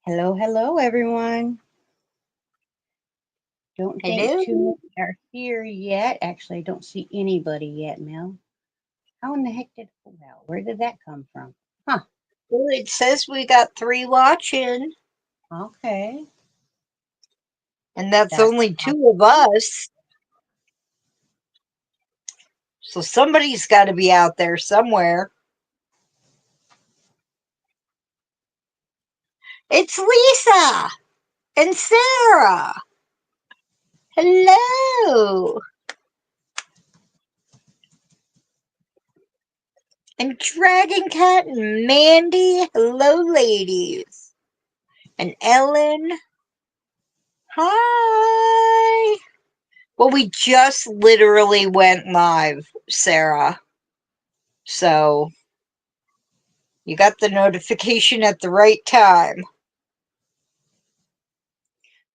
Hello, hello, everyone. Don't think Hello. too many are here yet. Actually, I don't see anybody yet, Mel. How in the heck did, well, where did that come from? Huh, Well, it says we got 3 watching, okay. and that's That's only 2 of awesome. us. So somebody's got to be out there somewhere. It's Lisa and Sarah. Hello. And Dragon Cat and Mandy. Hello, ladies. And Ellen. Hi. Well, we just literally went live, Sarah. So you got the notification at the right time.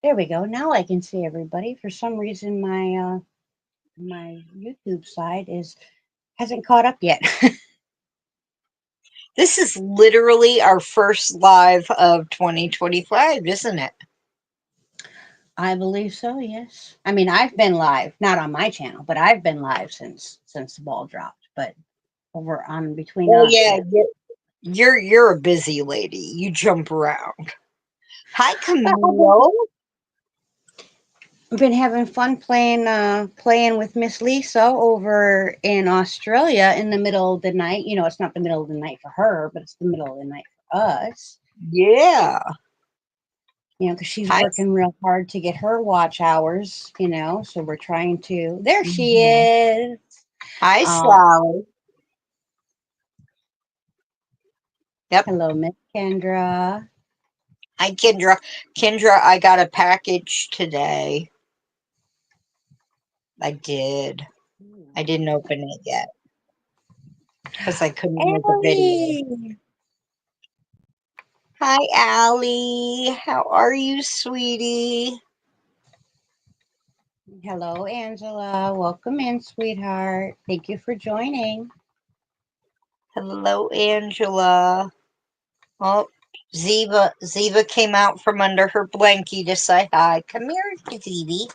There we go. Now I can see everybody. For some reason, my YouTube side is hasn't caught up yet. This is literally our first live of 2025, isn't it? I believe so. Yes. I mean, I've been live, not on my channel, but I've been live since the ball dropped. But over on between Oh us, yeah, yeah. you're a busy lady. You jump around. Hi, Well, Camille. I've been having fun playing with Miss Lisa over in Australia in the middle of the night. You know, it's not the middle of the night for her, but it's the middle of the night for us. Yeah. You know, because she's Hi. working real hard to get her watch hours. You know, so we're trying to. There she Mhm. is. Hi, Uh, Sally. Yep. Hello, Miss Kendra. Hi, Kendra. Kendra, I got a package today. I did. I didn't open it yet because I couldn't make a video. Ellie. Hi, Allie. How are you, sweetie? Hello, Angela. Welcome in, sweetheart. Thank you for joining. Hello, Angela. Oh, Ziva came out from under her blankie to say hi. Come here, Zivi.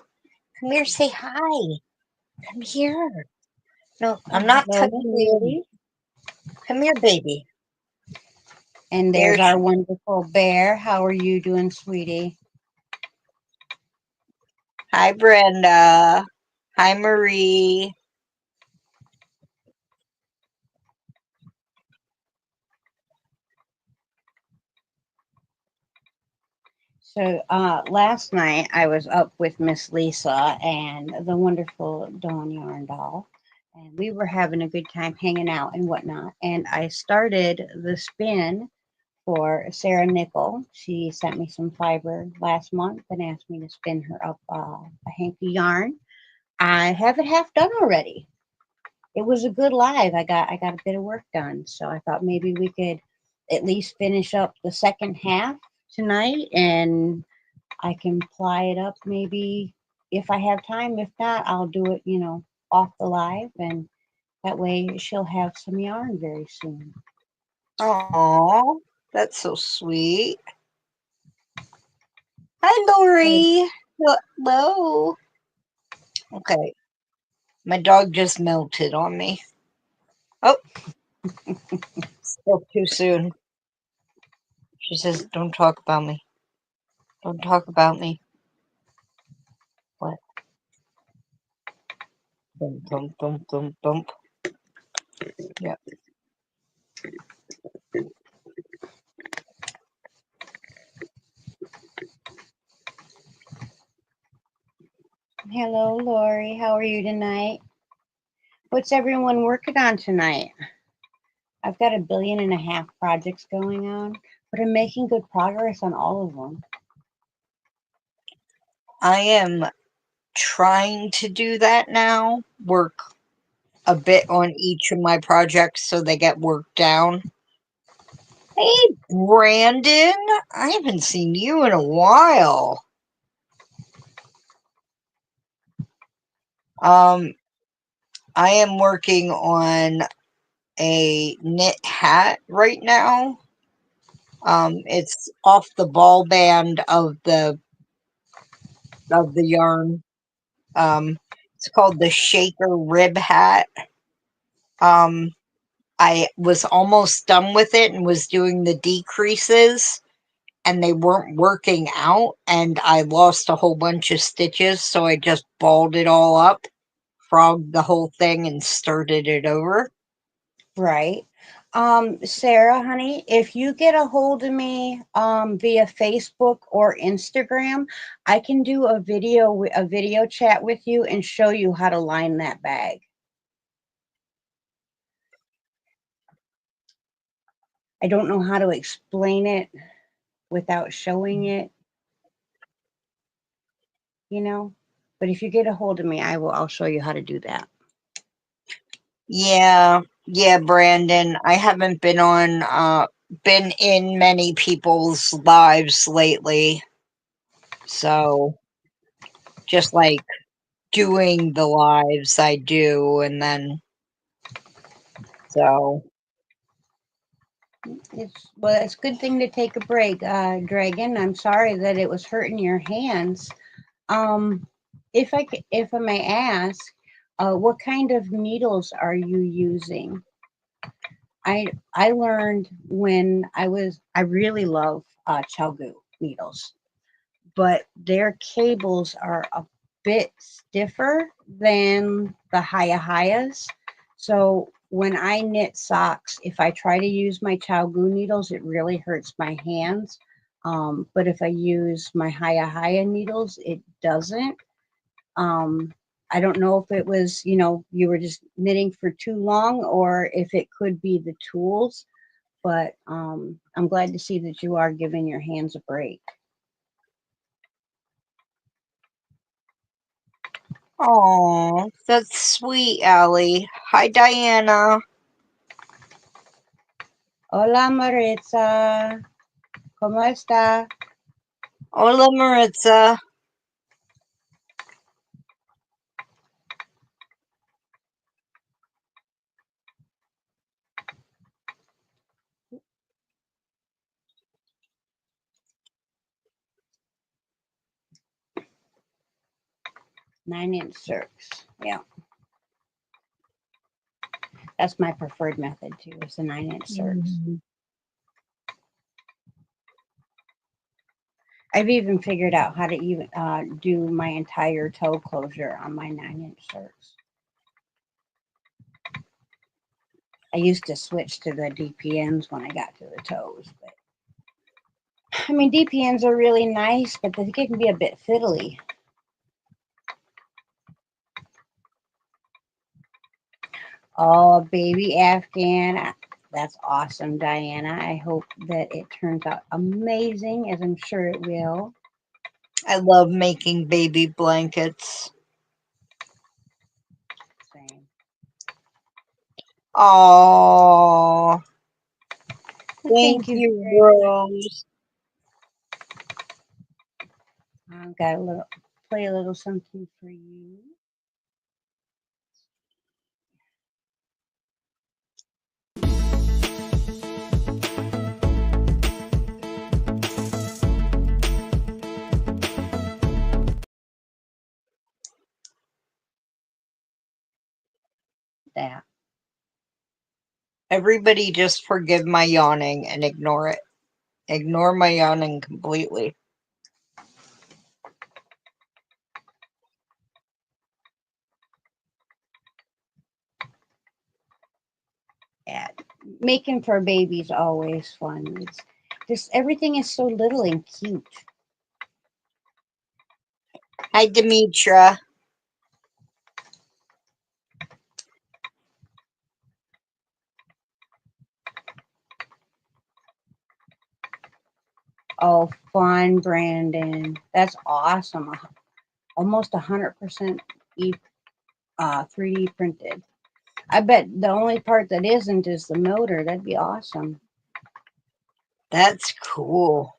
Come here, say hi. Come here. No, I'm not Hello, touching my you. baby. Come here, baby. And there's There our she. wonderful bear. How are you doing, sweetie? Hi, Brenda. Hi, Marie. So last night I was up with Miss Lisa and the wonderful Dawn Yarn Doll, and we were having a good time hanging out and whatnot. And I started the spin for Sarah Nickel. She sent me some fiber last month and asked me to spin her up a hanky yarn. I have it half done already. It was a good live. I got a bit of work done, so I thought maybe we could at least finish up the second half tonight, and I can ply it up maybe if I have time. If not, I'll do it, off the live, and that way she'll have some yarn very soon. Aw, that's so sweet. Hi, So, Lori. Hello. Okay, my dog just melted on me. Oh, spoke too soon. She says, "Don't talk about me. Don't talk about me." What? Bump, bump, bump, bump, bump. Yeah. hello, Lori. How are you tonight? What's everyone working on tonight? I've got 1.5 billion projects going on, but I'm making good progress on all of them. I am trying to do that now. Work a bit on each of my projects so they get worked down. Hey, Brandon. I haven't seen you in a while. Um, I am working on a knit hat right now. It's off the ball band of the yarn. It's called the Shaker Rib Hat. Um, I was almost done with it and was doing the decreases, and they weren't working out, and I lost a whole bunch of stitches, so I just balled it all up, frogged the whole thing, and started it over. Right. Sarah, honey, if you get a hold of me via Facebook or Instagram, I can do a video chat with you and show you how to line that bag. I don't know how to explain it without showing it, you know. But if you get a hold of me, I'll show you how to do that. Yeah, Brandon. I haven't been in many people's lives lately. So just like doing the lives I do, and then so It's a good thing to take a break, Dragon. I'm sorry that it was hurting your hands. Um, if I may ask, what kind of needles are you using? I learned when I really love Chalgu needles, but their cables are a bit stiffer than the Hayas. So when I knit socks, if I try to use my Chalgu needles, it really hurts my hands. But if I use my Haya needles, it doesn't. Um, I don't know if it was, you were just knitting for too long or if it could be the tools, but I'm glad to see that you are giving your hands a break. oh, that's sweet, Allie. Hi, Diana. Hola Maritza, ¿cómo está? Hola, Maritza. 9-inch circs. Yeah, that's my preferred method too, is the 9-inch circs. Mhm. I've even figured out how to even do my entire toe closure on my 9-inch circs. I used to switch to the DPNs when I got to the toes, but I mean DPNs are really nice, but they can be a bit fiddly. Oh, baby Afghan. That's awesome, Diana. I hope that it turns out amazing, as I'm sure it will. I love making baby blankets. Same. Oh, Well, thank thank you you, very much. Rose. I've got play a little something for you. That. Everybody just forgive my yawning and ignore it. Ignore my yawning completely. Yeah. Making for a baby is always fun. It's just everything is so little and cute. Hi, Demetra. Oh, fun, Brandon. That's awesome. Almost 100% 3D printed. I bet the only part that isn't is the motor. That'd be awesome. That's cool.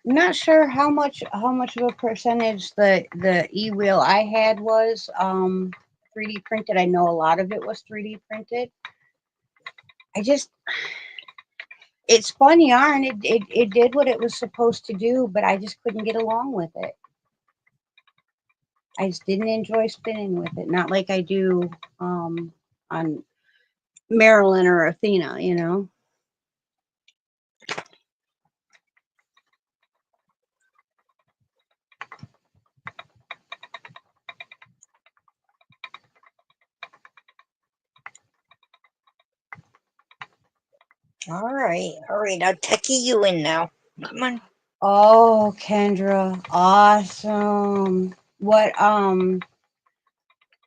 I'm not sure how much of a percentage the e-wheel I had was 3D printed. I know a lot of it was 3D printed. I just It spun yarn. It did what it was supposed to do, but I just couldn't get along with it. I just didn't enjoy spinning with it. Not like I do on Marilyn or Athena, you know. All right. All right. I'll techie you in now. Come on. Oh, Kendra, awesome. What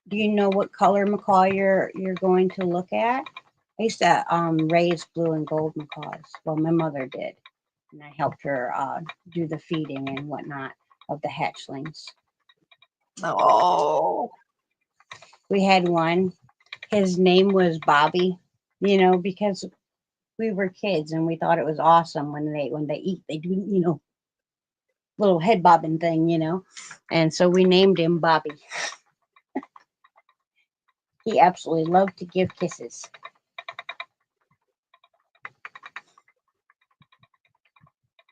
do you know what color macaw you're going to look at? I used to raise blue and gold macaws. Well, my mother did, and I helped her do the feeding and whatnot of the hatchlings. Oh. We had one. His name was Bobby. You know, because we were kids and we thought it was awesome when they eat they do little head bobbing thing, and so we named him Bobby. He absolutely loved to give kisses.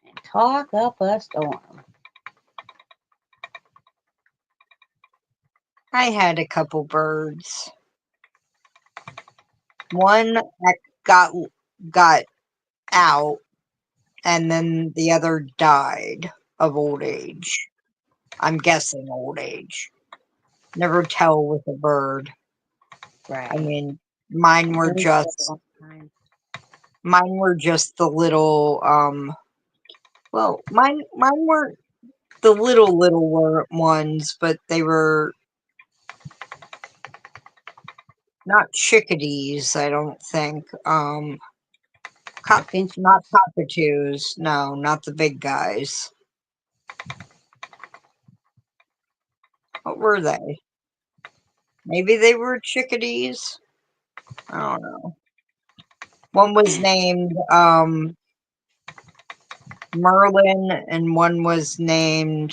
And talk up a storm. I had a couple birds. One that got out, and then the other died of old age. I'm guessing old age. Never tell with a bird. I Right. mean, mine were Birds live a just long time. mine were just the little well, mine weren't the little ones, but they were not chickadees, I don't think. The Not finches. cockatoos. No, not the big guys. What were they? Maybe they were chickadees. I don't know. One was named Merlin, and one was named.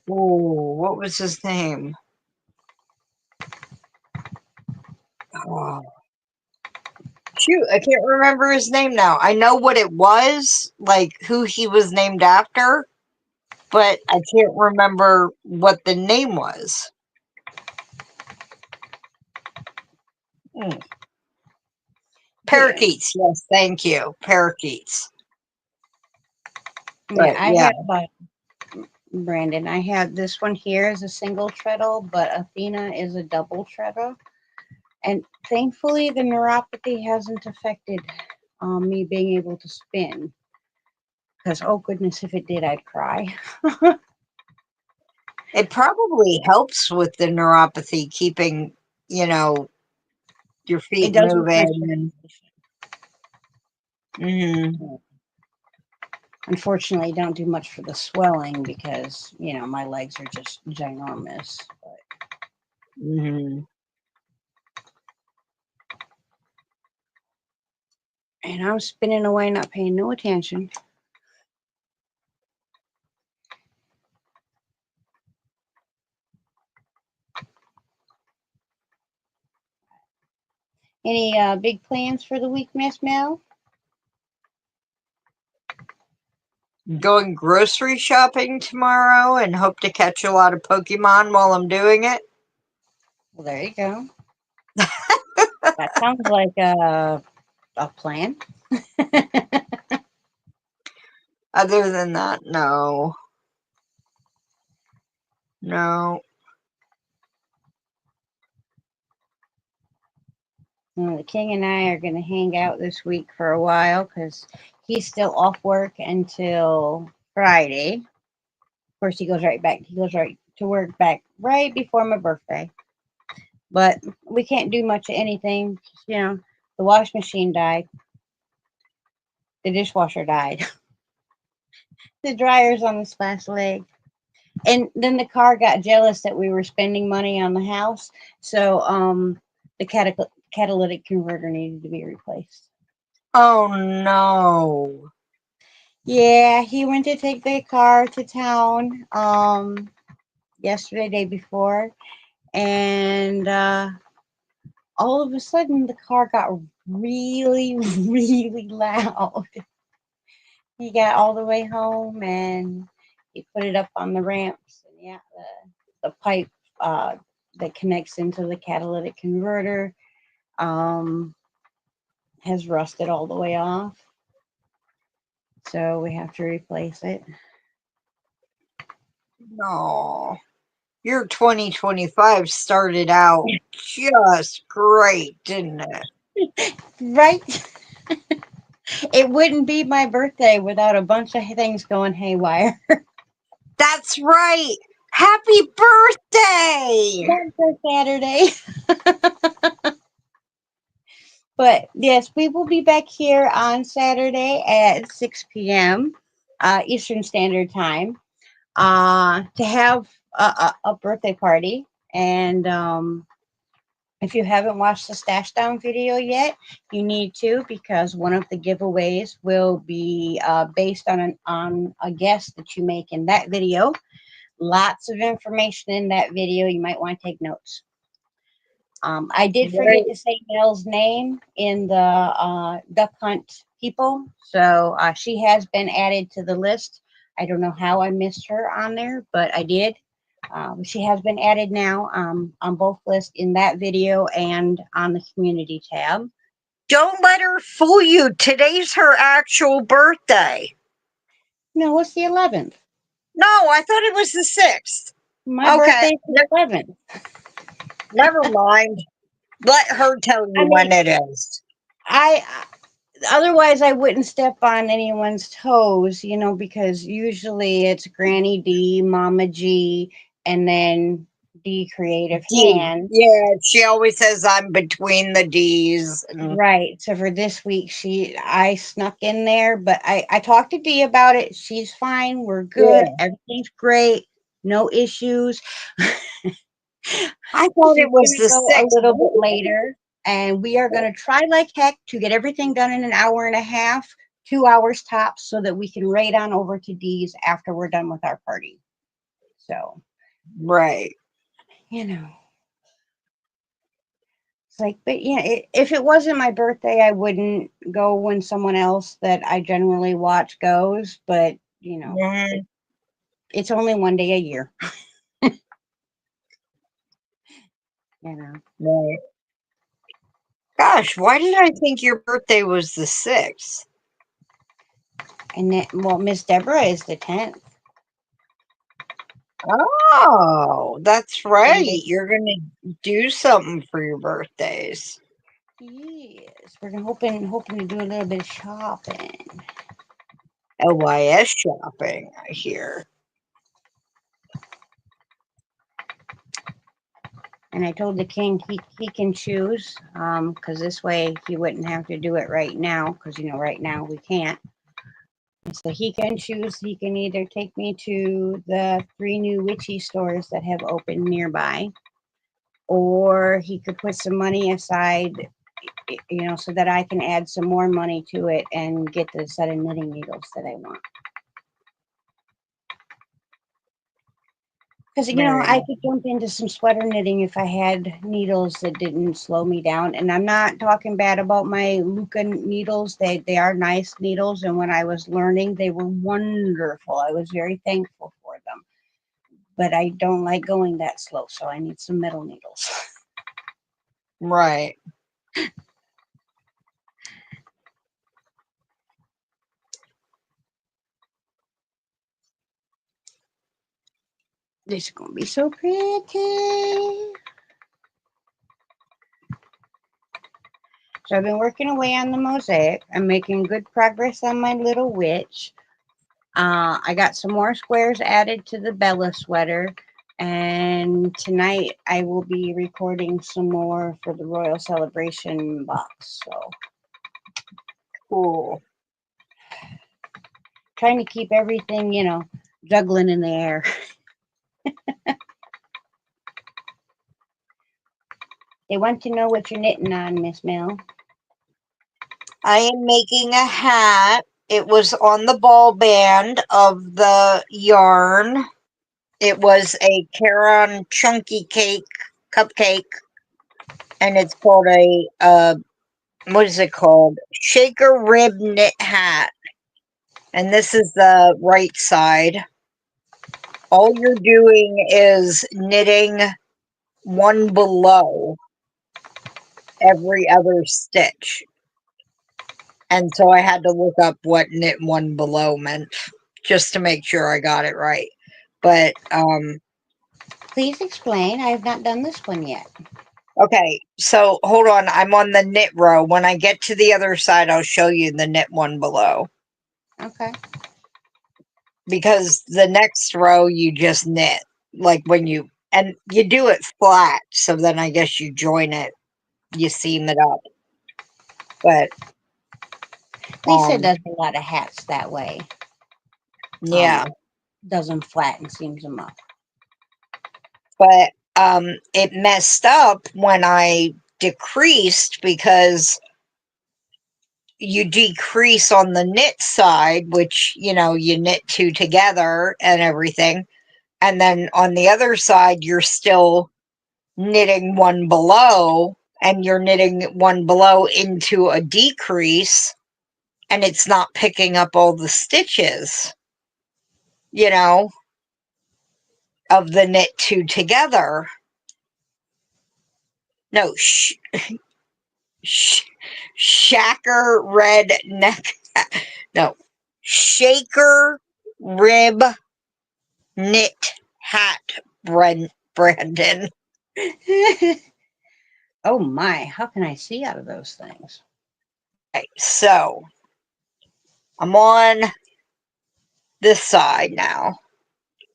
Oh, what was his name? Oh, shoot, I can't remember his name now. I know what it was, like who he was named after, but I can't remember what the name was. Hmm. Yeah. Parakeets, yes, thank you. Parakeets. Yeah, But I yeah. have Brandon. I have this one here is a single treadle, but Athena is a double treadle. And thankfully, the neuropathy hasn't affected me being able to spin. Because, oh goodness, if it did, I'd cry. It probably helps with the neuropathy, keeping, you know, your It feet does with my moving. circulation. And Unfortunately, I don't do much for the swelling because, my legs are just ginormous. hmm And I'm spinning away, not paying no attention. Any big plans for the week, Miss Mel? going grocery shopping tomorrow and hope to catch a lot of Pokemon while I'm doing it. Well, there you go. That sounds like a plan. Other than that, no. No. Well, the king and I are going to hang out this week for a while because he's still off work until Friday. Of course, he goes right back. He goes right to work back right before my birthday. But we can't do much of anything. The wash machine died. The dishwasher died. The dryer's on its last leg. And then the car got jealous that we were spending money on the house. So the catalytic converter needed to be replaced. Oh no. Yeah, he went to take the car to town yesterday, day before, and all of a sudden the car got really, really loud. He got all the way home and he put it up on the ramps. And yeah, the pipe uh, that connects into the catalytic converter um, has rusted all the way off. So we have to replace it. No. Your 2025 started out just great, didn't it? Right? It wouldn't be my birthday without a bunch of things going haywire. That's right. Happy birthday! That's a Saturday. But yes, we will be back here on Saturday at 6 p.m. Eastern Standard Time to have a birthday party. And if you haven't watched the Stash Down video yet, you need to, because one of the giveaways will be based on a guest that you make in that video. Lots of information in that video. You might want to take notes. I did forget Right. to say Mel's name in the duck hunt people, so she has been added to the list. I don't know how I missed her on there, but I did. She has been added now on both lists in that video and on the community tab. Don't let her fool you. Today's her actual birthday. No, it's the 11th. No, I thought it was the 6th. My Okay, birthday's the 11th. never mind. Let her tell I you when mean, it is. I otherwise I wouldn't step on anyone's toes, because usually it's Granny D, Mama G, and then D Creative D. Hand. Yeah, she always says I'm between the D's. Right. So for this week, I snuck in there, but I talked to D about it. She's fine. We're good. Yeah. Everything's great. No issues. I thought She's it was gonna the go a 6th. little bit later, and we are gonna try like heck to get everything done in an hour and a half, 2 hours tops, so that we can raid on over to D's after we're done with our party. So, Right. It's like, but yeah, if it wasn't my birthday, I wouldn't go when someone else that I generally watch goes. But Mhm. it's only one day a year. You know, Right. Gosh, why did I think your birthday was the 6th? and then, well, Miss Deborah is the 10th. Oh, that's right. Sunday. You're going to do something for your birthdays. Yes, we're hoping to do a little bit of shopping. LYS shopping, I hear. And I told the king he can choose, because this way he wouldn't have to do it right now, because right now we can't. So he can choose. He can either take me to the 3 new witchy stores that have opened nearby, or he could put some money aside, so that I can add some more money to it and get the set of knitting needles that I want. Because, Very I nice. could jump into some sweater knitting if I had needles that didn't slow me down. And I'm not talking bad about my Luca needles. They are nice needles. And when I was learning, they were wonderful. I was very thankful for them. But I don't like going that slow, so I need some metal needles. Right. This is going to be so pretty. So I've been working away on the mosaic. I'm making good progress on my little witch. I got some more squares added to the Bella sweater. And tonight I will be recording some more for the Royal Celebration box. So Cool. trying to keep everything, juggling in the air. They want to know what you're knitting on, Miss Mel. I am making a hat. It was on the ball band of the yarn. It was a Caron chunky cake cupcake. and it's called what is it called? Shaker rib knit hat. And this is the right side. All you're doing is knitting one below every other stitch. And so I had to look up what knit one below meant just to make sure I got it right. But Please explain. I have not done this one yet. okay, so hold on. I'm on the knit row. When I get to the other side, I'll show you the knit one below. Okay. Because the next row you just knit. Like when you, and you do it flat. So then I guess you join it, you seam it up. But Lisa does a lot of hats that way. yeah. Does them flat and seams them up. But it messed up when I decreased because you decrease on the knit side, which, you know, you knit two together and everything. And then on the other side, you're still knitting one below, and you're knitting one below into a decrease, and it's not picking up all the stitches, you know, of the knit two together. No, shaker red neck. No, shaker rib knit hat, Brandon. Oh my, how can I see out of those things? Okay, so I'm on this side now,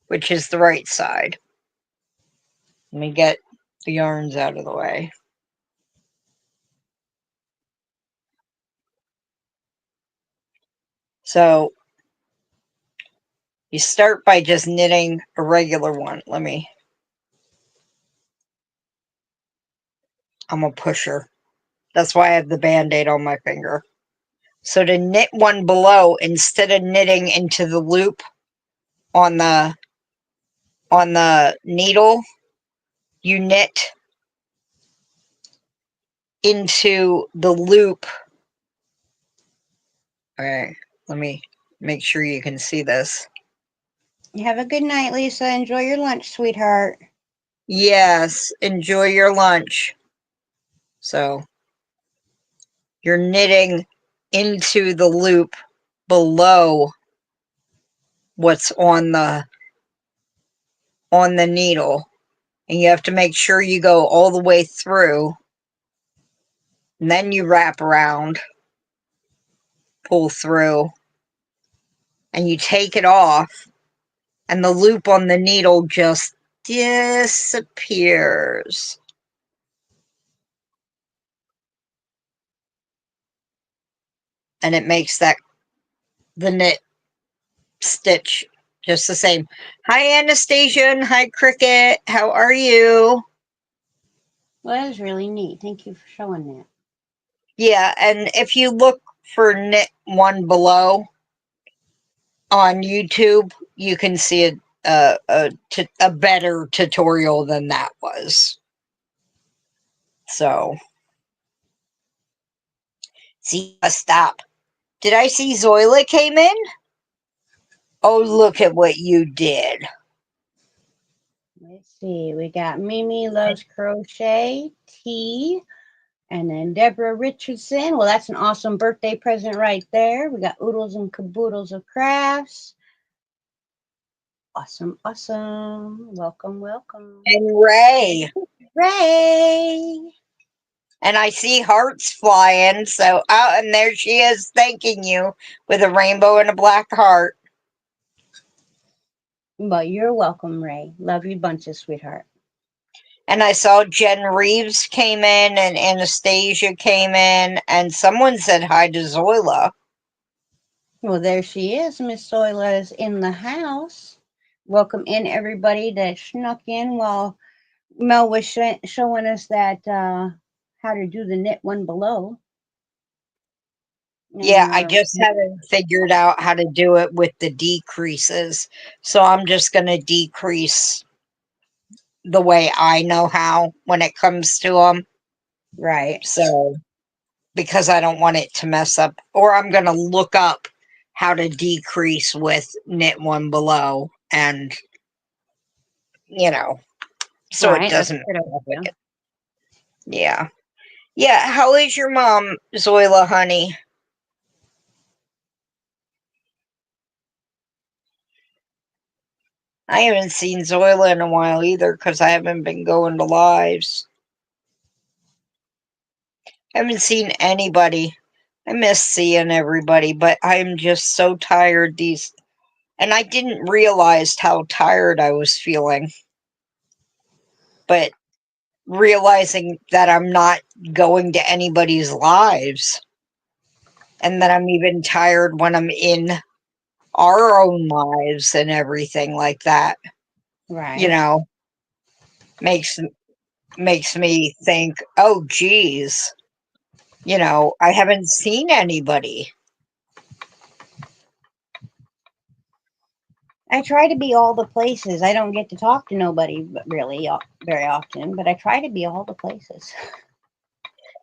which is the right side. Let me get the yarns out of the way. So you start by just knitting a regular one. I'm a pusher. That's why I have the Band-Aid on my finger. So to knit one below, instead of knitting into the loop on the needle, you knit into the loop. Okay, let me make sure you can see this. You have a good night, Lisa. Enjoy your lunch, sweetheart. Yes, enjoy your lunch. So you're knitting into the loop below what's on the needle, and you have to make sure you go all the way through, and then you wrap around, pull through, and you take it off, and the loop on the needle just disappears. And it makes the knit stitch just the same. Hi, Anastasia, and hi, Cricket. How are you? Well, that is really neat. Thank you for showing that. Yeah, and if you look for knit one below on YouTube, you can see a better tutorial than that was. So, see, stop. Did I see Zoila came in? Oh, look at what you did. Let's see. We got Mimi Loves Crochet, T, and then Deborah Richardson. Well, that's an awesome birthday present right there. We got Oodles and Caboodles of Crafts. Awesome, awesome. Welcome, welcome. And Ray. Ray. And I see hearts flying. So, oh, and there she is thanking you with a rainbow and a black heart. Well, you're welcome, Ray. Love you bunches, sweetheart. And I saw Jen Reeves came in, and Anastasia came in, and someone said hi to Zoila. Well, there she is. Miss Zoila is in the house. Welcome in, everybody that snuck in while Mel was showing us that how to do the knit one below. Yeah, I just haven't figured out how to do it with the decreases. So I'm just going to decrease the way I know how when it comes to them. Right. So, because I don't want it to mess up, or I'm going to look up how to decrease with knit one below and, you know, so it Right. That's doesn't a good mess up idea. again. Yeah. Yeah. How is your mom, Zoila, honey? I haven't seen Zoila in a while either because I haven't been going to lives. I haven't seen anybody. I miss seeing everybody, but I'm just so tired these, and I didn't realize how tired I was feeling. But realizing that I'm not going to anybody's lives and that I'm even tired when I'm in our own lives and everything like that, you Right. know, makes makes me think, oh geez, I haven't seen anybody. I try to be all the places. I don't get to talk to nobody really very often, but I try to be all the places.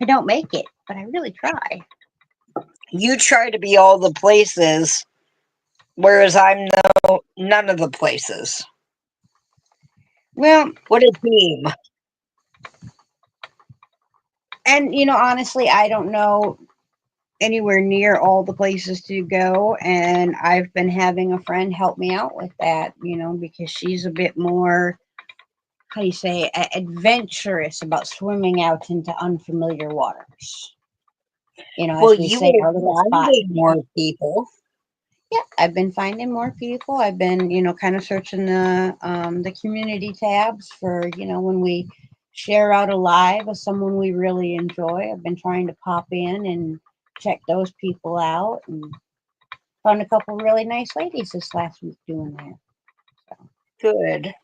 I don't make it, but I really try. You try to be all the places, whereas I'm none of the places. Well, What a team. and honestly, I don't know anywhere near all the places to go, and I've been having a friend help me out with that, because she's a bit more, how do you say, adventurous about swimming out into unfamiliar waters. Well, As we you say, were our little spot. finding more people. Yeah, I've been finding more people. I've been, kind of searching the community tabs for, when we share out a live with someone we really enjoy. I've been trying to pop in and check those people out, and found a couple really nice ladies this last week doing that. So, Good.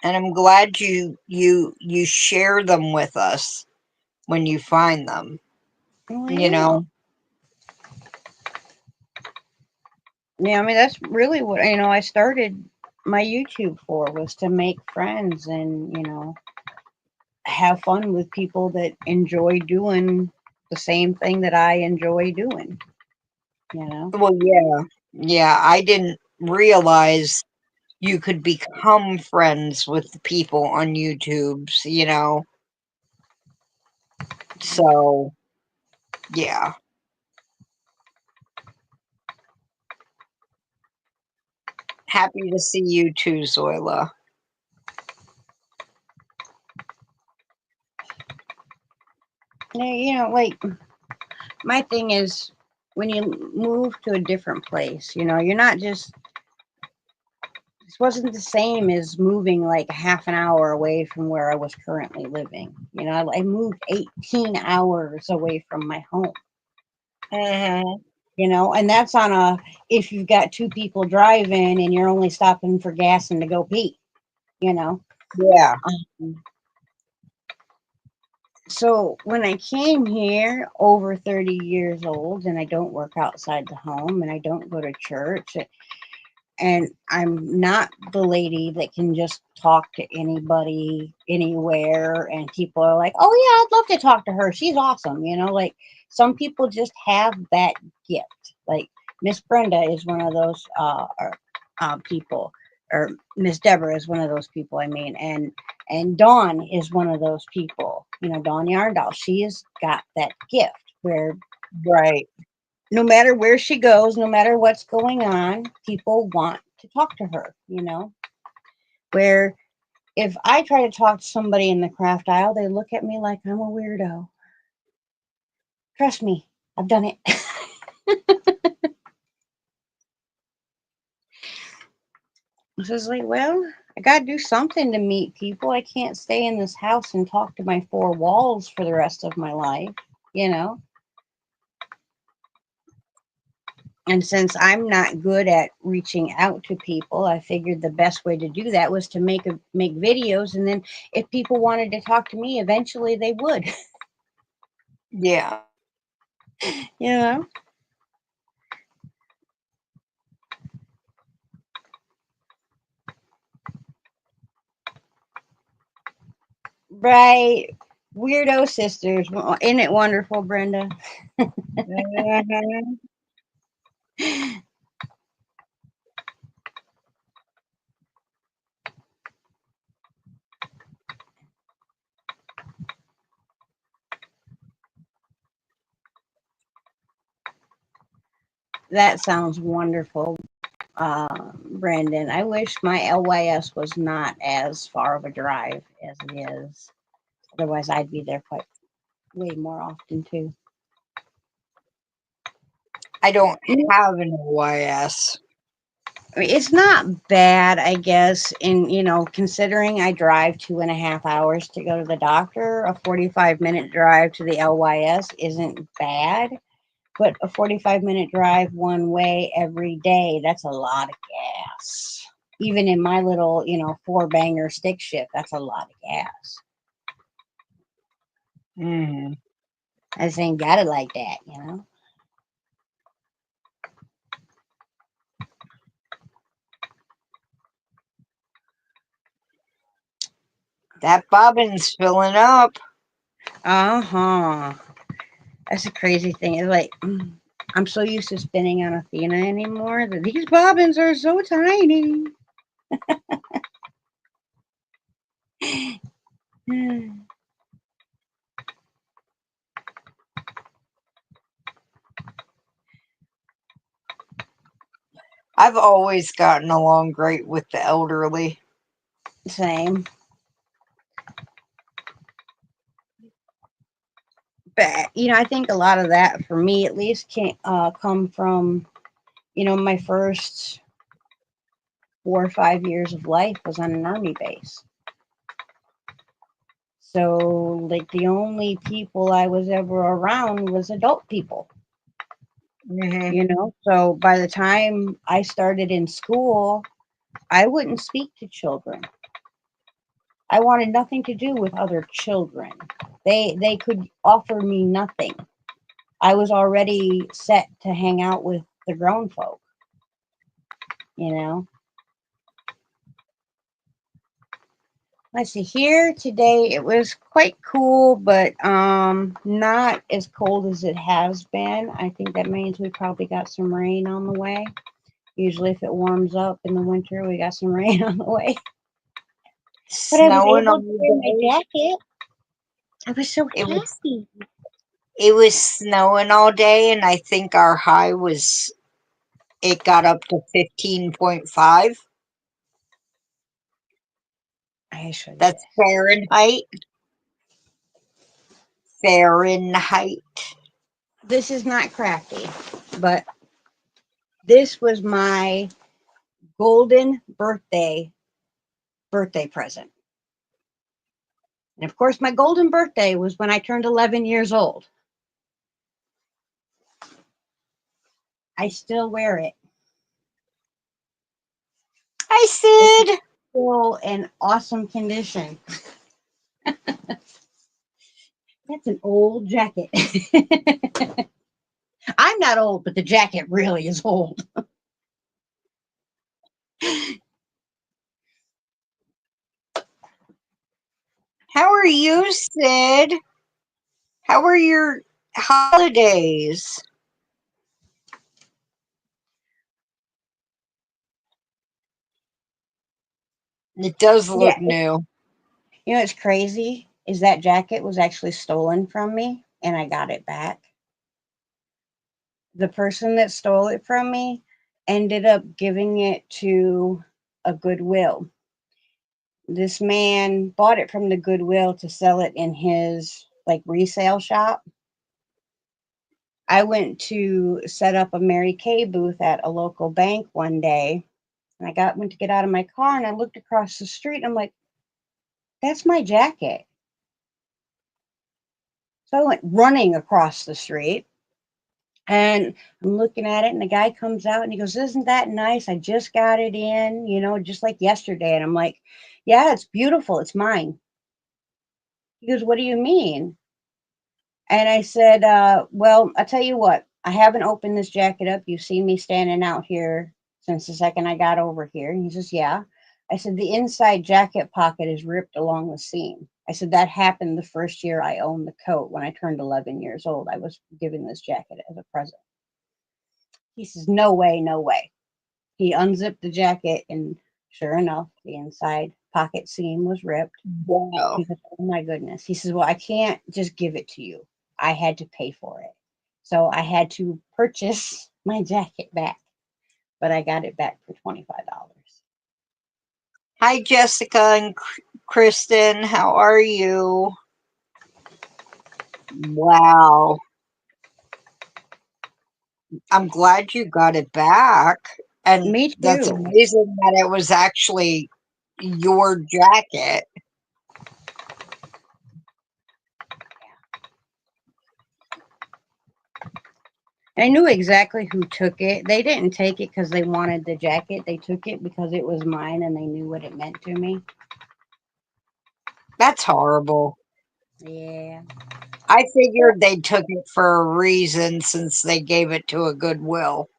And I'm glad you share them with us when you find them. well, You yeah. know, Yeah, I mean that's really what I started my YouTube for, was to make friends and have fun with people that enjoy doing the same thing that I enjoy doing. You know. well, yeah, yeah. I didn't realize you could become friends with the people on YouTube's. So yeah, happy to see you too, Zoila. Yeah, like my thing is, when you move to a different place, you're not just, this wasn't the same as moving like a half an hour away from where I was currently living. I moved 18 hours away from my home, Hmm. and that's on a, if you've got two people driving and you're only stopping for gas and to go pee, you know. Yeah, Um, so when I came here, over 30 years old, and I don't work outside the home and I don't go to church, and I'm not the lady that can just talk to anybody anywhere, and people are like, "Oh yeah, I'd love to talk to her. She's awesome." Like some people just have that gift. Like Miss Brenda is one of those people, or Miss Deborah is one of those people. I mean, and Dawn is one of those people. Dawn Yarndall. She has got that gift where right. no matter where she goes, no matter what's going on, people want to talk to her, Where if I try to talk to somebody in the craft aisle, they look at me like I'm a weirdo. Trust me, I've done it. So it's like, well, I got to do something to meet people. I can't stay in this house and talk to my four walls for the rest of my life, you know? And since I'm not good at reaching out to people, I figured the best way to do that was to make videos, and then if people wanted to talk to me, eventually they would. Yeah. you know. Right. Weirdo sisters. Isn't it wonderful, Brenda? Mhm. That sounds wonderful, Brandon. I wish my LYS was not as far of a drive as it is. Otherwise, I'd be there quite way more often too. I don't have an OYS. I mean, it's not bad, I guess, in considering I drive 2.5 hours to go to the doctor. A 45-minute drive to the LYS isn't bad, but a 45-minute drive one way every day, that's a lot of gas. Even in my little, four banger stick shift, that's a lot of gas. Mm. I just ain't got it like that. That bobbin's filling up. Uh huh. That's a crazy thing. It's like I'm so used to spinning on Athena anymore that these bobbins are so tiny. I've always gotten along great with the elderly. Same. But I think a lot of that for me at least can come from my first 4 or 5 years of life was on an army base. So like the only people I was ever around was adult people. Hmm. So by the time I started in school, I wouldn't speak to children. I wanted nothing to do with other children. They could offer me nothing. I was already set to hang out with the grown folk, you know. Let's see here today it was quite cool, but not as cold as it has been. I think that means we probably got some rain on the way. Usually if it warms up in the winter, we got some rain on the way. But I was Snowing able all to wear my day. jacket. I was so It was happy. it was snowing all day, and I think our high was it got up to 15.5. I should do That's this. Fahrenheit. Fahrenheit. This is not crafty, but this was my golden birthday present. And of course, my golden birthday was when I turned 11 years old. I still wear it. I It's said, still in awesome condition. That's an old jacket. I'm not old, but the jacket really is old. "How are you, Sid? How are your holidays?" It does Yeah, look new. what's crazy is that jacket was actually stolen from me and I got it back. The person that stole it from me ended up giving it to a Goodwill. This man bought it from the Goodwill to sell it in his like resale shop. I went to set up a Mary Kay booth at a local bank one day, and went to get out of my car, and I looked across the street. And I'm like, "That's my jacket." So I went running across the street, and I'm looking at it, and the guy comes out, and he goes, "Isn't that nice? I just got it in, just like yesterday." And I'm like, "Yeah, it's beautiful. It's mine." He goes, "What do you mean?" And I said, "Well, I'll tell you what, I haven't opened this jacket up. You've seen me standing out here since the second I got over here." And he says, "Yeah." I said, "The inside jacket pocket is ripped along the seam." I said, that happened the first year I owned the coat when I turned 11 years old. I was given this jacket as a present. He says, no way, no way. He unzipped the jacket, and sure enough, the inside pocket seam was ripped. Wow. He goes, oh my goodness. He says, well, I can't just give it to you. I had to pay for it. So I had to purchase my jacket back, but I got it back for $25. Hi, Jessica and Kristen. How are you? Wow. I'm glad you got it back. And Me that's too. amazing that it was actually your jacket. I knew exactly who took it. They didn't take it because they wanted the jacket. They took it because it was mine and they knew what it meant to me. That's horrible. Yeah. I figured they took it for a reason since they gave it to a Goodwill.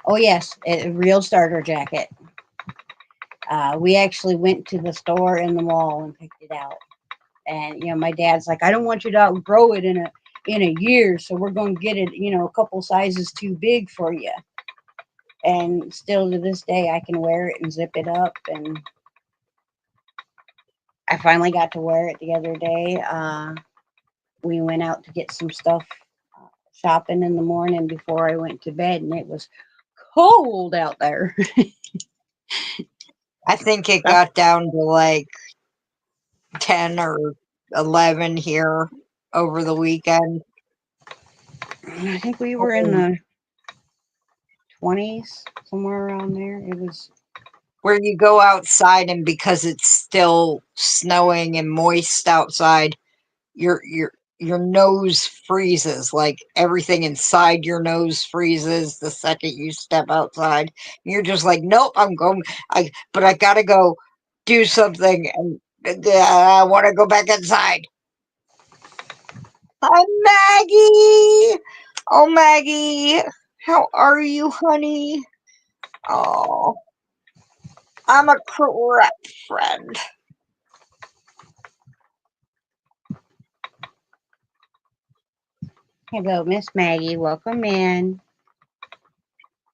Oh, yes, a real starter jacket. We actually went to the store in the mall and picked it out. And my dad's like, I don't want you to outgrow it in a year, so we're going to get it, a couple sizes too big for you. And still to this day, I can wear it and zip it up. And I finally got to wear it the other day. We went out to get some stuff shopping in the morning before I went to bed, and it was cold out there. I think it got down to like 10 or 11 here over the weekend. I think we were in the 20s, somewhere around there. It was. Where you go outside and because it's still snowing and moist outside, your nose freezes. Like everything inside your nose freezes the second you step outside. You're just like, nope, I'm going. But I gotta go do something, and I want to go back inside. Hi, Maggie. Oh, Maggie, how are you, honey? Oh, I'm a crap friend. Hello, Miss Maggie. Welcome in.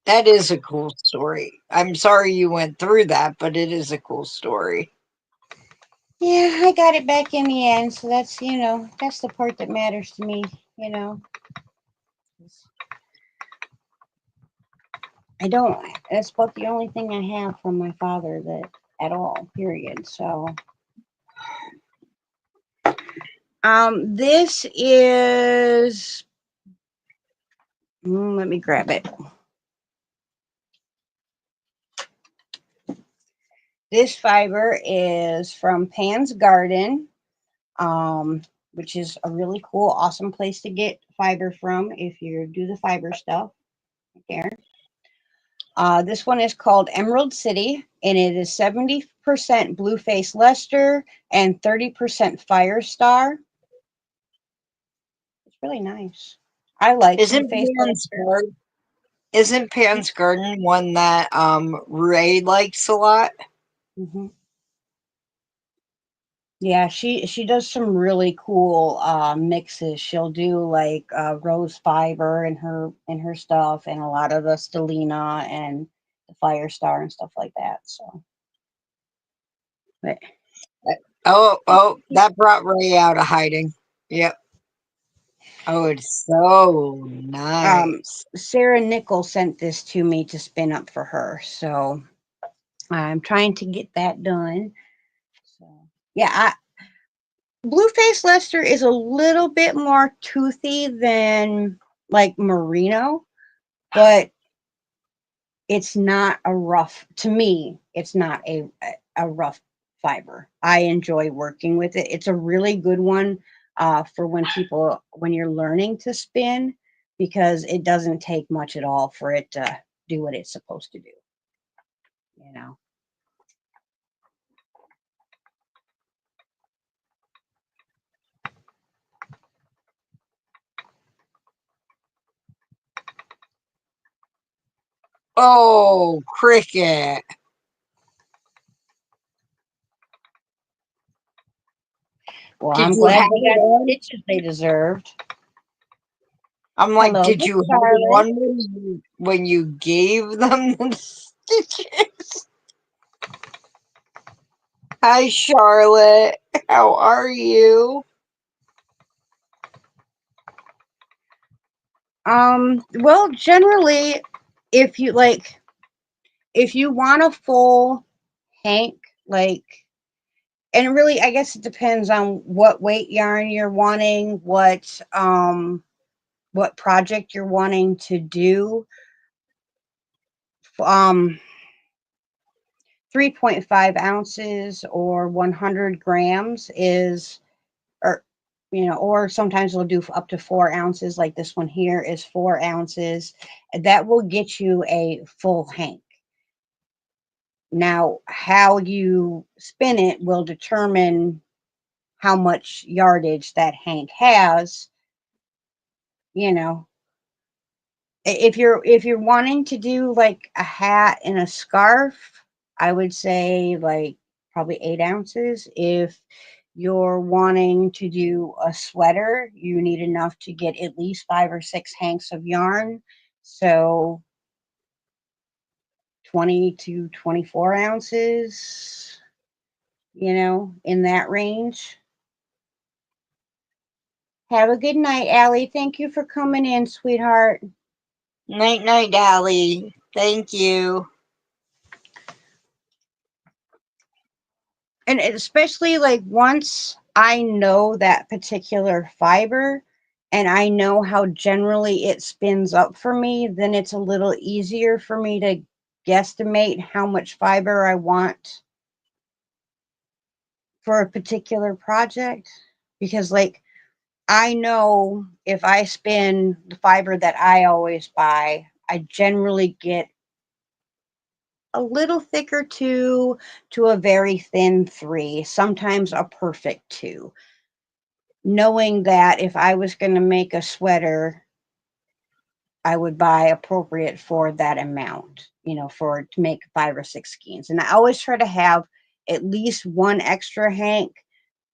That is a cool story. I'm sorry you went through that, but it is a cool story. Yeah, I got it back in the end, so that's the part that matters to me. I don't. That's about the only thing I have from my father that at all. Period. So, this is. Let me grab it. This fiber is from Pan's Garden, which is a really cool, awesome place to get fiber from if you do the fiber stuff. There. This one is called Emerald City, and it is 70% Blueface Leicester and 30% Firestar. It's really nice. I like Isn't Blueface Pan's Leicester. Garden, isn't Pan's Garden one that Ray likes a lot? Hmm. Yeah, she does some really cool mixes. She'll do like rose fiber in her stuff, and a lot of the Stellina and the Firestar and stuff like that. So, but Oh, that brought Ray out of hiding. Yep. Oh, it's so um, nice. Sarah Nickel sent this to me to spin up for her, so I'm trying to get that done. So yeah, Blueface Leicester is a little bit more toothy than like merino, but it's not a rough. To me, it's not a rough fiber. I enjoy working with it. It's a really good one for when you're learning to spin, because it doesn't take much at all for it to do what it's supposed to do. You know. Oh, cricket. Well, Did I'm you glad have they got it the on? stitches they deserved. I'm like, Hello, did Miss you have it Charlotte. on when you gave them the stitches? Hi, Charlotte. How are you? Well, generally, if you like, if you want a full hank, like, and really, I guess it depends on what weight yarn you're wanting, what project you're wanting to do. Um, 3.5 ounces or 100 grams is, or or sometimes we'll do up to 4 ounces. Like this one here is 4 ounces. That will get you a full hank. Now, how you spin it will determine how much yardage that hank has. You know, if you're wanting to do like a hat and a scarf, I would say like probably 8 ounces. If you're wanting to do a sweater, you need enough to get at least 5 or 6 hanks of yarn. So 20 to 24 ounces, in that range. Have a good night, Allie. Thank you for coming in, sweetheart. Night, night, Allie. Thank you. And especially like once I know that particular fiber and I know how generally it spins up for me, then it's a little easier for me to guesstimate how much fiber I want for a particular project. Because, like, I know if I spin the fiber that I always buy, I generally get a little thicker 2 to a very thin 3, sometimes a perfect 2. Knowing that if I was going to make a sweater, I would buy appropriate for that amount, for to make 5 or 6 skeins. And I always try to have at least one extra hank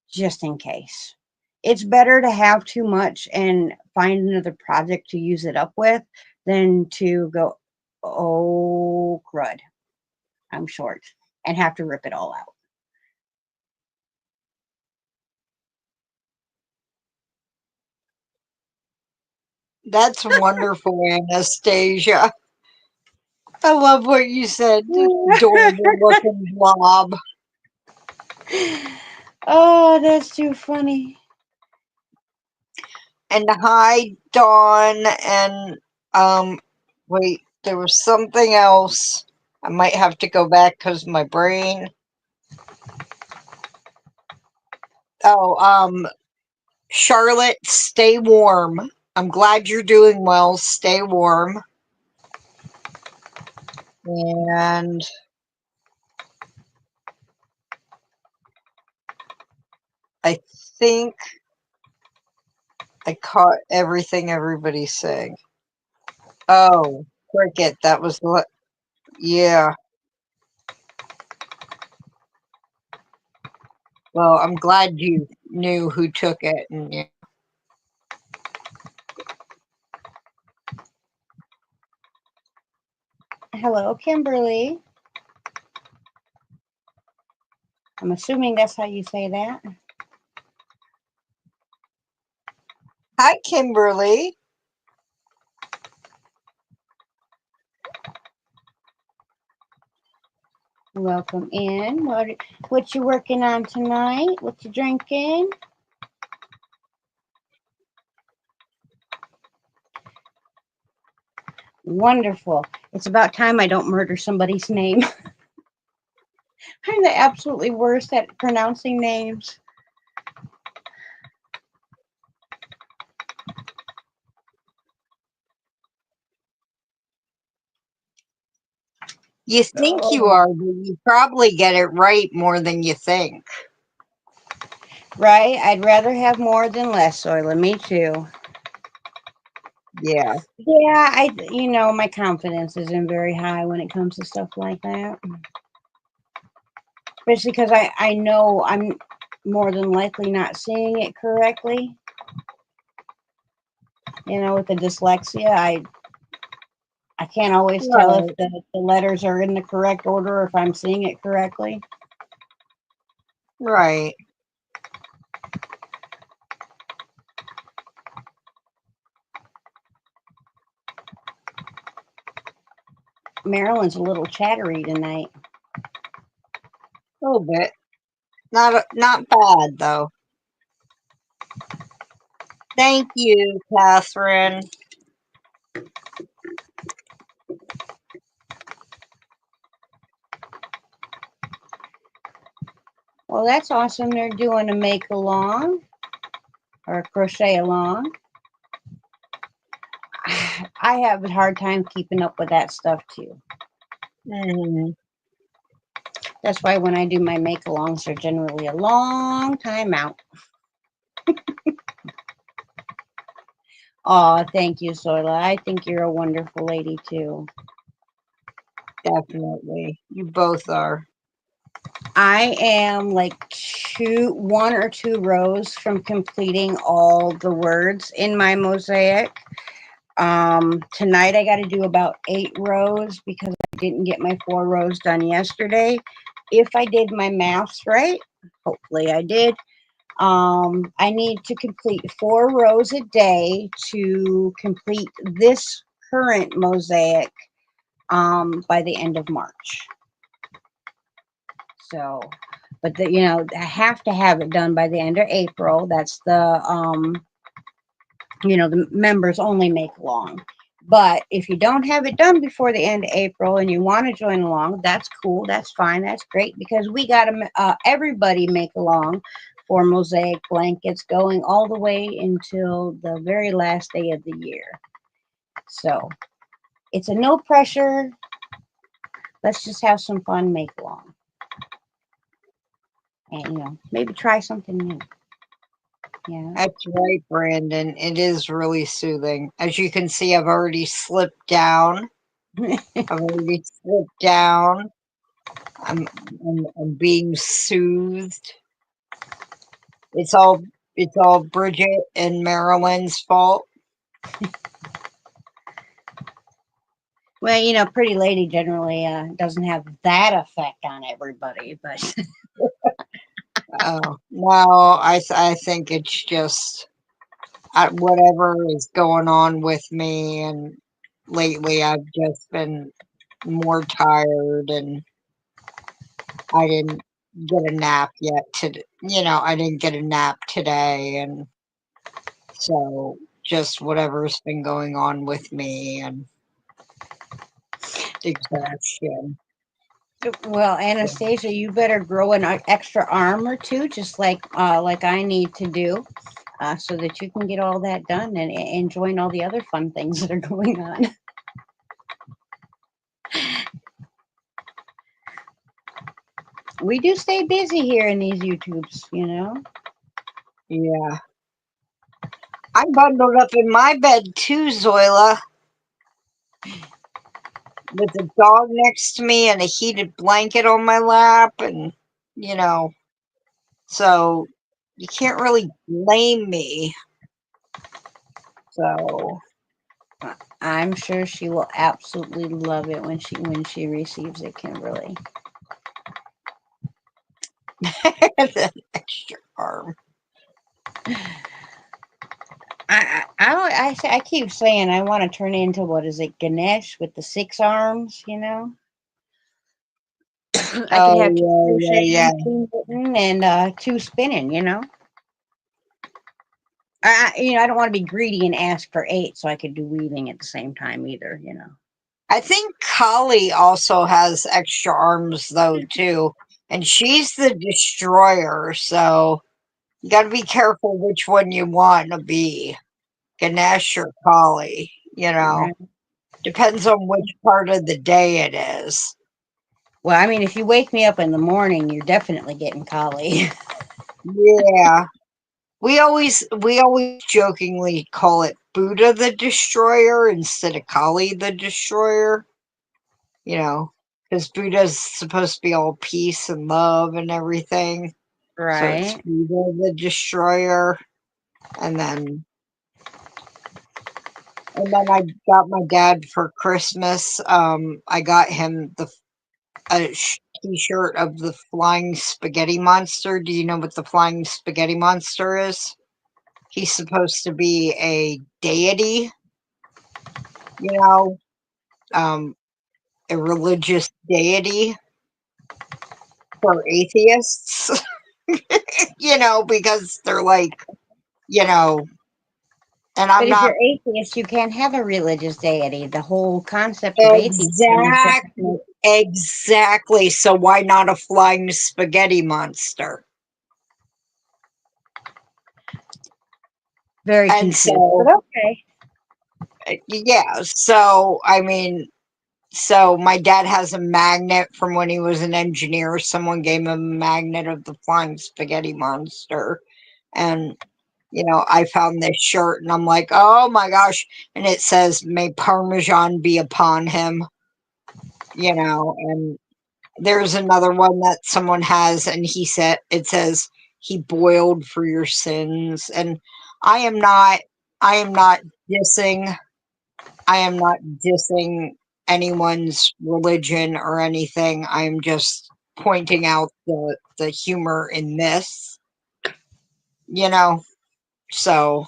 just in case. It's better to have too much and find another project to use it up with than to go, oh, crud, I'm short, and have to rip it all out. That's wonderful, Anastasia. I love what you said. Adorable looking blob. Oh, that's too funny. And hi, Dawn. And wait, there was something else. I might have to go back because my brain. Oh, Charlotte, stay warm. I'm glad you're doing well. Stay warm. And I think I caught everything everybody's saying. Oh, cricket. That was what. Yeah. Well, I'm glad you knew who took it. And yeah. Hello, Kimberly. I'm assuming that's how you say that. Hi, Kimberly. Welcome in. What you working on tonight? What you drinking? Wonderful. It's about time I don't murder somebody's name. I'm the absolutely worst at pronouncing names. You think you Oh. are, but you probably get it right more than you think. Right? I'd rather have more than less, Soila. Me too. Yeah. Yeah, my confidence isn't very high when it comes to stuff like that. Especially because I know more than likely not seeing it correctly. With the dyslexia, I can't always tell if Right. the letters are in the correct order or if I'm seeing it correctly. Right. Marilyn's a little chattery tonight. A little bit. Not bad though. Thank you, Catherine. Well, that's awesome. They're doing a make along or a crochet along. I have a hard time keeping up with that stuff too. Mhm. That's why when I do my make alongs, they're generally a long time out. Oh, thank you, Zoila. I think you're a wonderful lady too. Definitely. You both are. I am like one or two rows from completing all the words in my mosaic. Tonight I got to do about 8 rows because I didn't get my 4 rows done yesterday. If I did my maths right, hopefully I did. I need to complete 4 rows a day to complete this current mosaic by the end of March. So, but I have to have it done by the end of April. That's the members only make along. But if you don't have it done before the end of April and you want to join along, that's cool. That's fine. That's great because we got to everybody make along for mosaic blankets going all the way until the very last day of the year. So it's a no pressure. Let's just have some fun, make along, and maybe try something new. Yeah. That's right, Brandon. It is really soothing. As you can see, I've already slipped down. I've already slipped down. I'm being soothed. It's all Bridget and Marilyn's fault. Well, Pretty Lady generally doesn't have that effect on everybody, but Oh no, I think it's just whatever is going on with me, and lately I've just been more tired, and I didn't get a nap yet. I didn't get a nap today, and so just whatever's been going on with me and exhaustion. well, Anastasia, you better grow an extra arm or two, just like I need to do, so that you can get all that done and join all the other fun things that are going on. We do stay busy here in these YouTubes. Yeah. I'm bundled up in my bed too, Zoila, with a dog next to me and a heated blanket on my lap, and you know, so you can't really blame me. So I'm sure she will absolutely love it when she receives it, Kimberly. the extra arm. I keep saying I want to turn into, what is it, Ganesh with the 6 arms. I could have 2 Oh yeah, yeah, crocheting, 2 knitting, and 2 spinning. I don't want to be greedy and ask for 8, so I could do weaving at the same time either. I think Kali also has extra arms though too, and she's the destroyer. So you got to be careful which one you want to be, Ganesh or Kali. Right. Depends on which part of the day it is. Well, I mean, if you wake me up in the morning, you're definitely getting Kali. Yeah, we always jokingly call it Buddha the Destroyer instead of Kali the Destroyer. Because Buddha's supposed to be all peace and love and everything. So it's Right. Viva the Destroyer, and then I got my dad for Christmas. I got him T-shirt of the Flying Spaghetti Monster. Do you know what the Flying Spaghetti Monster is? He's supposed to be a deity, you know, a religious deity for atheists, because they're like, you know, and But I'm if not you're atheist, you can't have a religious deity. The whole concept of atheism is that exactly, exactly. So why not a flying spaghetti monster? very And confused. But so, okay. yeah, so I mean, so my dad has a magnet from when he was an engineer. Someone gave him a magnet of the flying spaghetti monster. And, I found this shirt and I'm like, oh my gosh. And it says, may Parmesan be upon him, and there's another one that someone has and it says, he boiled for your sins. And I am not, I am not dissing I am not dissing anyone's religion or anything. I'm just pointing out the humor in this, you know. So,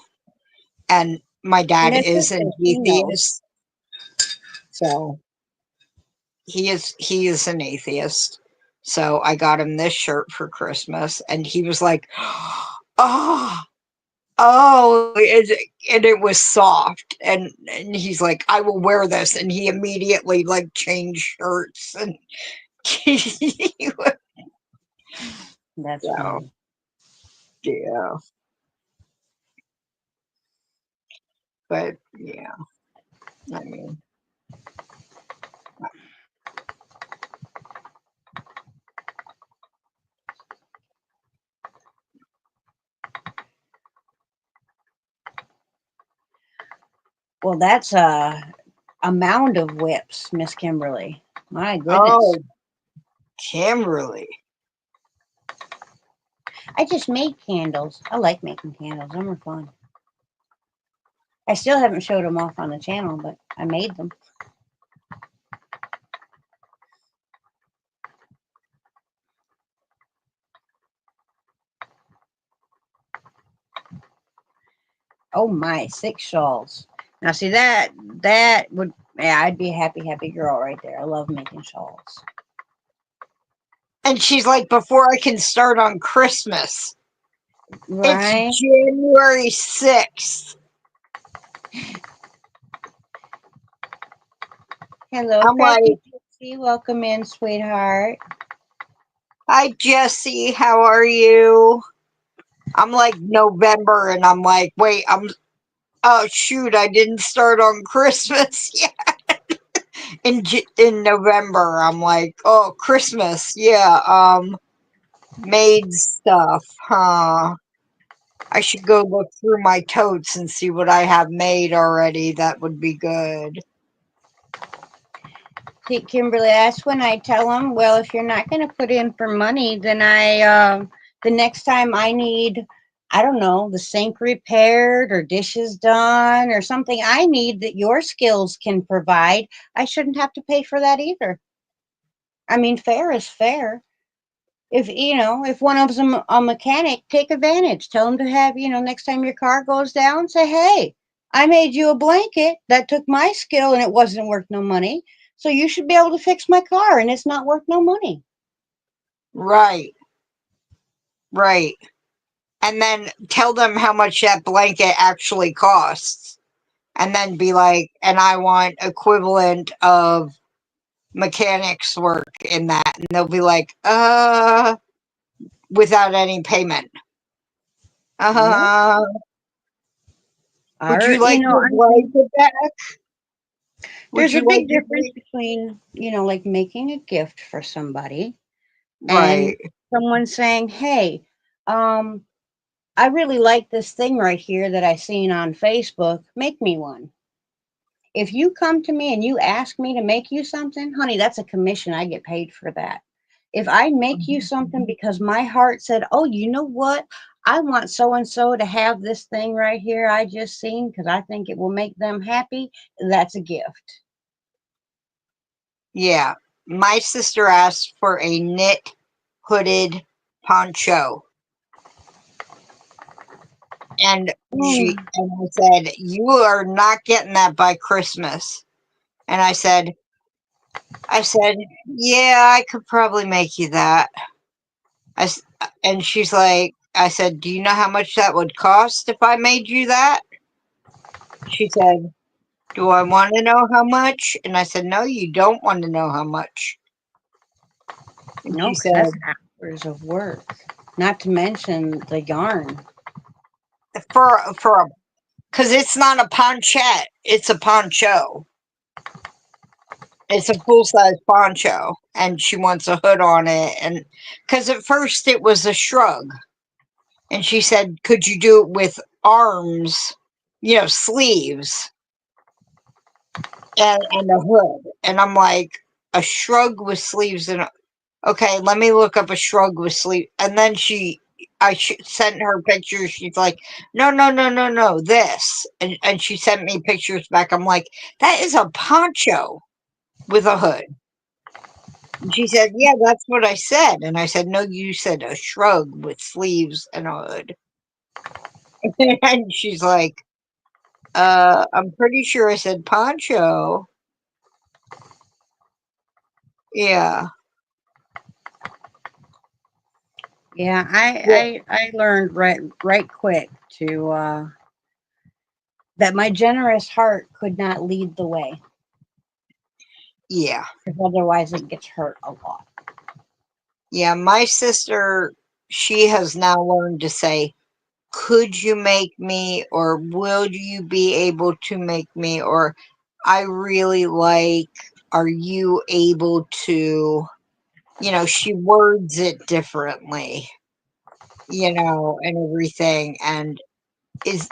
and my And dad it's is an okay. He knows. atheist, so he is an atheist. So I got him this shirt for Christmas, and he was like, "Oh, and it was soft." And he's like, "I will wear this," and he immediately like changed shirts and That's so funny. yeah, but yeah, I mean, Well, that's a mound of whips, Miss Kimberly. My goodness. oh, Kimberly. I just made candles. I like making candles. Them are fun. I still haven't showed them off on the channel, but I made them. Oh my, 6 shawls. Now see that would, yeah, I'd be a happy girl right there. I love making shawls. And she's like, before I can start on Christmas, it's Right? January 6th. Hello, I'm Cracky like, Pixie. Welcome in, sweetheart. hi, Jesse, how are you? I'm like November, and I'm like, wait, oh shoot, I didn't start on Christmas yet. In November, I'm like, oh, Christmas, yeah, made stuff, huh? I should go look through my totes and see what I have made already. That would be good. See, Kimberly, that's when I tell them, well, if you're not going to put in for money, then the next time I need, I don't know, the sink repaired or dishes done or something I need that your skills can provide, I shouldn't have to pay for that either. I mean, fair is fair. If one of them a mechanic, take advantage. Tell them to have, next time your car goes down, say, hey, I made you a blanket that took my skill and it wasn't worth no money. So you should be able to fix my car and it's not worth no money. Right, right. And then tell them how much that blanket actually costs. And then be like, and I want equivalent of mechanics work in that. And they'll be like, without any payment. Yep. Uh, would Or, you like your I mean, blanket back? Would there's a you like big your difference blanket? between, like making a gift for somebody and Right, someone saying, hey, um, I really like this thing right here that I seen on Facebook. Make me one. If you come to me and you ask me to make you something, honey, that's a commission. I get paid for that. If I make you something because my heart said, oh, you know what? I want so and so to have this thing right here I just seen because I think it will make them happy. That's a gift. Yeah. My sister asked for a knit hooded poncho. And Mm, I said, you are not getting that by Christmas. And I said, yeah, I could probably make you that. And she's like, I said, do you know how much that would cost if I made you that? She said, do I want to know how much? And I said, no, you don't want to know how much. And no, she because that's said, hours of work. Not to mention the yarn. for a, because it's not a ponchette, it's a poncho. It's a full size poncho, and she wants a hood on it. And because at first it was a shrug, and she said, could you do it with arms, sleeves, and a hood? And I'm like, a shrug with sleeves and okay, let me look up a shrug with sleeve. And then sent her pictures. She's like, no, no, no, no, no, this. And she sent me pictures back. I'm like, that is a poncho with a hood. And she said, yeah, that's what I said. And I said, no, you said a shrug with sleeves and a hood. And she's like, I'm pretty sure I said poncho. Yeah. Yeah, Yeah. I learned right quick to that my generous heart could not lead the way Yeah. because otherwise it gets hurt a lot. Yeah. My sister, she has now learned to say, could you make me, or will you be able to make me, or I really like, are you able to, she words it differently, and everything. And is,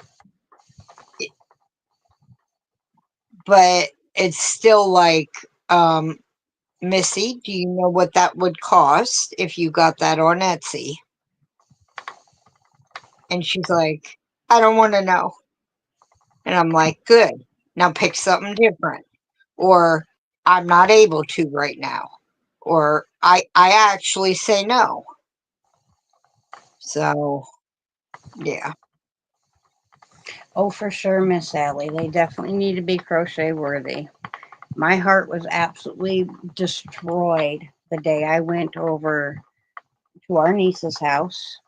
but it's still like, Missy, do you know what that would cost if you got that on Etsy? And she's like, I don't want to know. And I'm like, good. Now pick something different. Or I'm not able to right now. Or I actually say no. So yeah. Oh, for sure, Miss Sally. They definitely need to be crochet worthy. My heart was absolutely destroyed the day I went over to our niece's house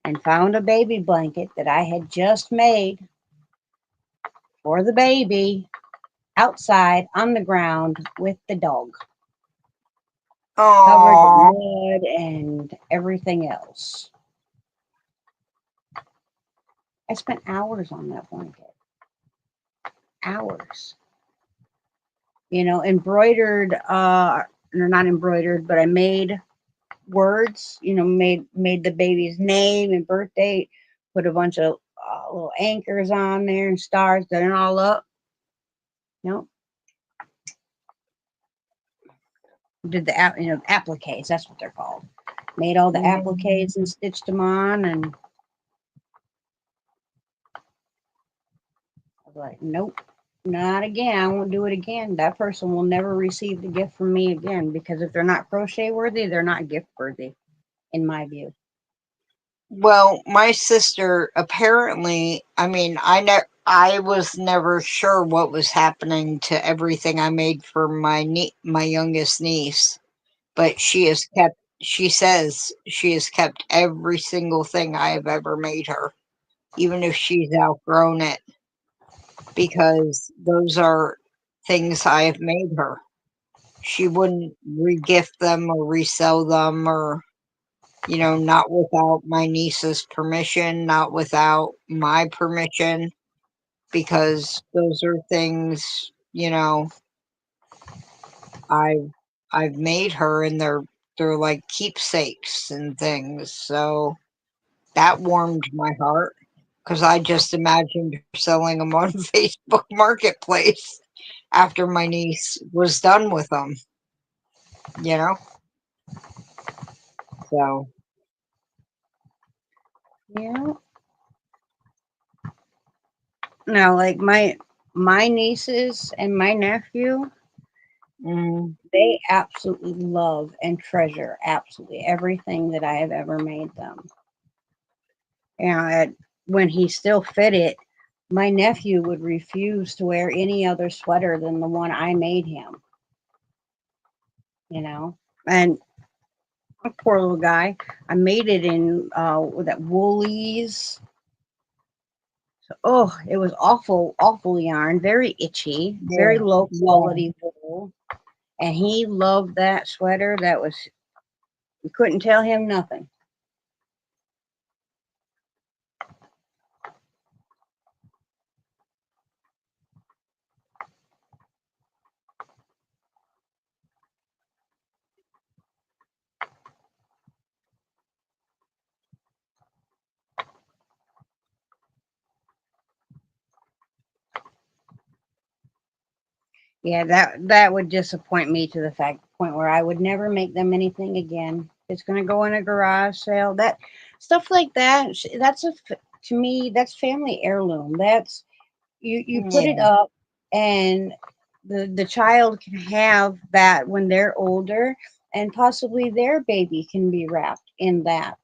and found a baby blanket that I had just made for the baby outside on the ground with the dog covered in Oh, mud and everything else. I spent hours on that blanket. Hours. Embroidered, or not embroidered, but I made words, made the baby's name and birth date, put a bunch of little anchors on there and stars, done it all up. You did the appliques, that's what they're called. Made all the appliques and stitched them on, and I was like, nope, not again. I won't do it again. That person will never receive the gift from me again because if they're not crochet worthy, they're not gift worthy, in my view. well, my sister apparently, I mean, I was never sure what was happening to everything I made for my youngest niece, but she says she has kept every single thing I have ever made her, even if she's outgrown it, because those are things I have made her. She wouldn't regift them or resell them, or not without my niece's permission, not without my permission, because those are things, I've I've made her, and they're like keepsakes and things. So that warmed my heart, because I just imagined her selling them on Facebook Marketplace after my niece was done with them, you know? So, Yeah. Now, like my nieces and my nephew, mm, they absolutely love and treasure absolutely everything that I have ever made them. And when he still fit it, my nephew would refuse to wear any other sweater than the one I made him, you know. And poor little guy, I made it in with that woolies. So, oh, it was awful, awful yarn, very itchy, very yeah, low yeah. quality wool. And he loved that sweater. That was, you couldn't tell him nothing. Yeah, that would disappoint me to the fact point where I would never make them anything again. It's going to go in a garage sale. That stuff like that. That's to me that's family heirloom. That's you put it Yeah. up, and the child can have that when they're older, and possibly their baby can be wrapped in that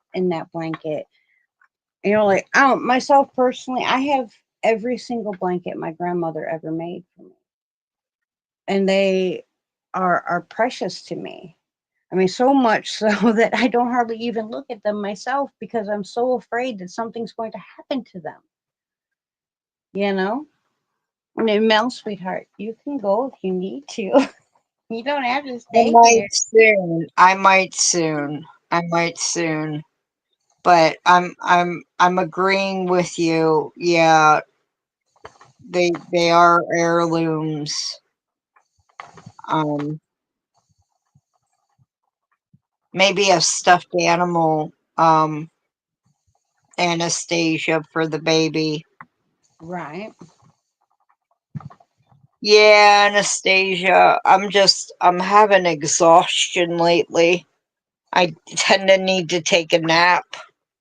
blanket. You know, like I don't myself personally, I have every single blanket my grandmother ever made for me, and they are precious to me. I mean, so much so that I don't hardly even look at them myself because I'm so afraid that something's going to happen to them. You know? I mean, Mel, sweetheart, you can go if you need to. You don't have to I stay here. might soon. I might soon. I might soon. But I'm agreeing with you. Yeah, they are heirlooms. Um, maybe a stuffed animal. Anastasia for the baby. Right. Yeah, Anastasia. I'm having exhaustion lately. I tend to need to take a nap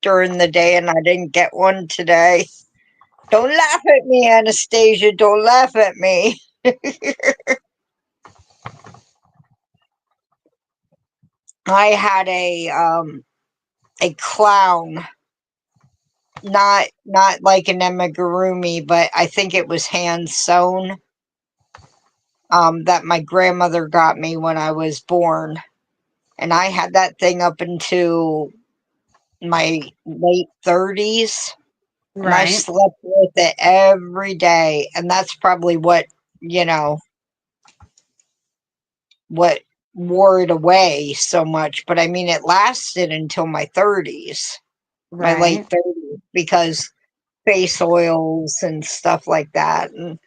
during the day, and I didn't get one today. Don't laugh at me, Anastasia. Don't laugh at me. I had a clown, not like an amigurumi, but I think it was hand sewn. That my grandmother got me when I was born, and I had that thing up until my late 30s, and I Right. slept with it every day, and that's probably you know what wore it away so much. But I mean, it lasted until my 30s, my late Right. 30s, because face oils and stuff like that. And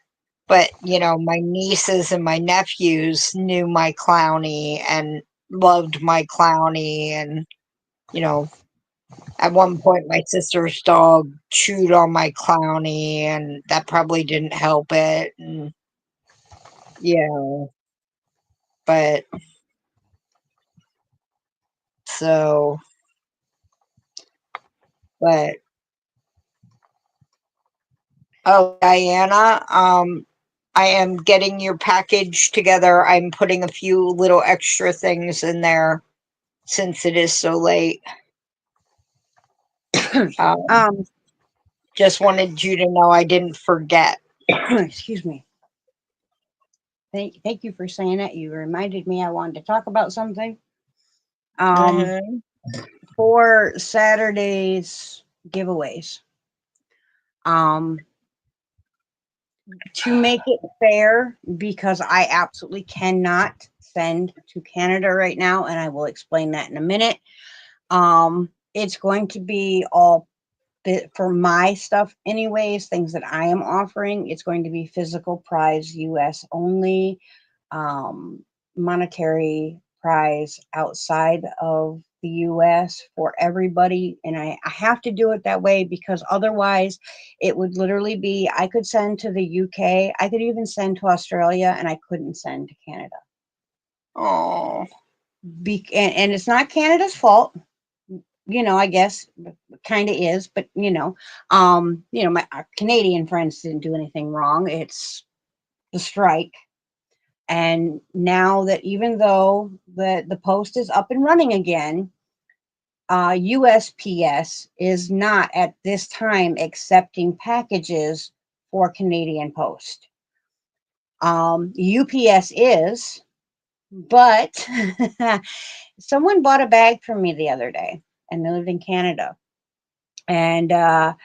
but my nieces and my nephews knew my clowny and loved my clowny, and you know at one point my sister's dog chewed on my clowny, and that probably didn't help it. And yeah, but so but oh, Diana, I am getting your package together. I'm putting a few little extra things in there since it is so late. Um, um, just wanted you to know I didn't forget. excuse me. Thank you for saying that. You reminded me I wanted to talk about something. Um, Hmm. for Saturday's giveaways. Um, to make it fair, because I absolutely cannot send to Canada right now, and I will explain that in a minute. It's going to be all for my stuff, anyways, things that I am offering. It's going to be physical prize US only, um, monetary prize outside of the US for everybody. And I have to do it that way because otherwise it would literally be I could send to the UK, I could even send to Australia, and I couldn't send to Canada. Oh, And it's not Canada's fault. I guess kind of is, but my our Canadian friends didn't do anything wrong. It's the strike. And now that even though the post is up and running again, USPS is not at this time accepting packages for Canadian Post. UPS is, but someone bought a bag from me the other day, and they lived in Canada, and a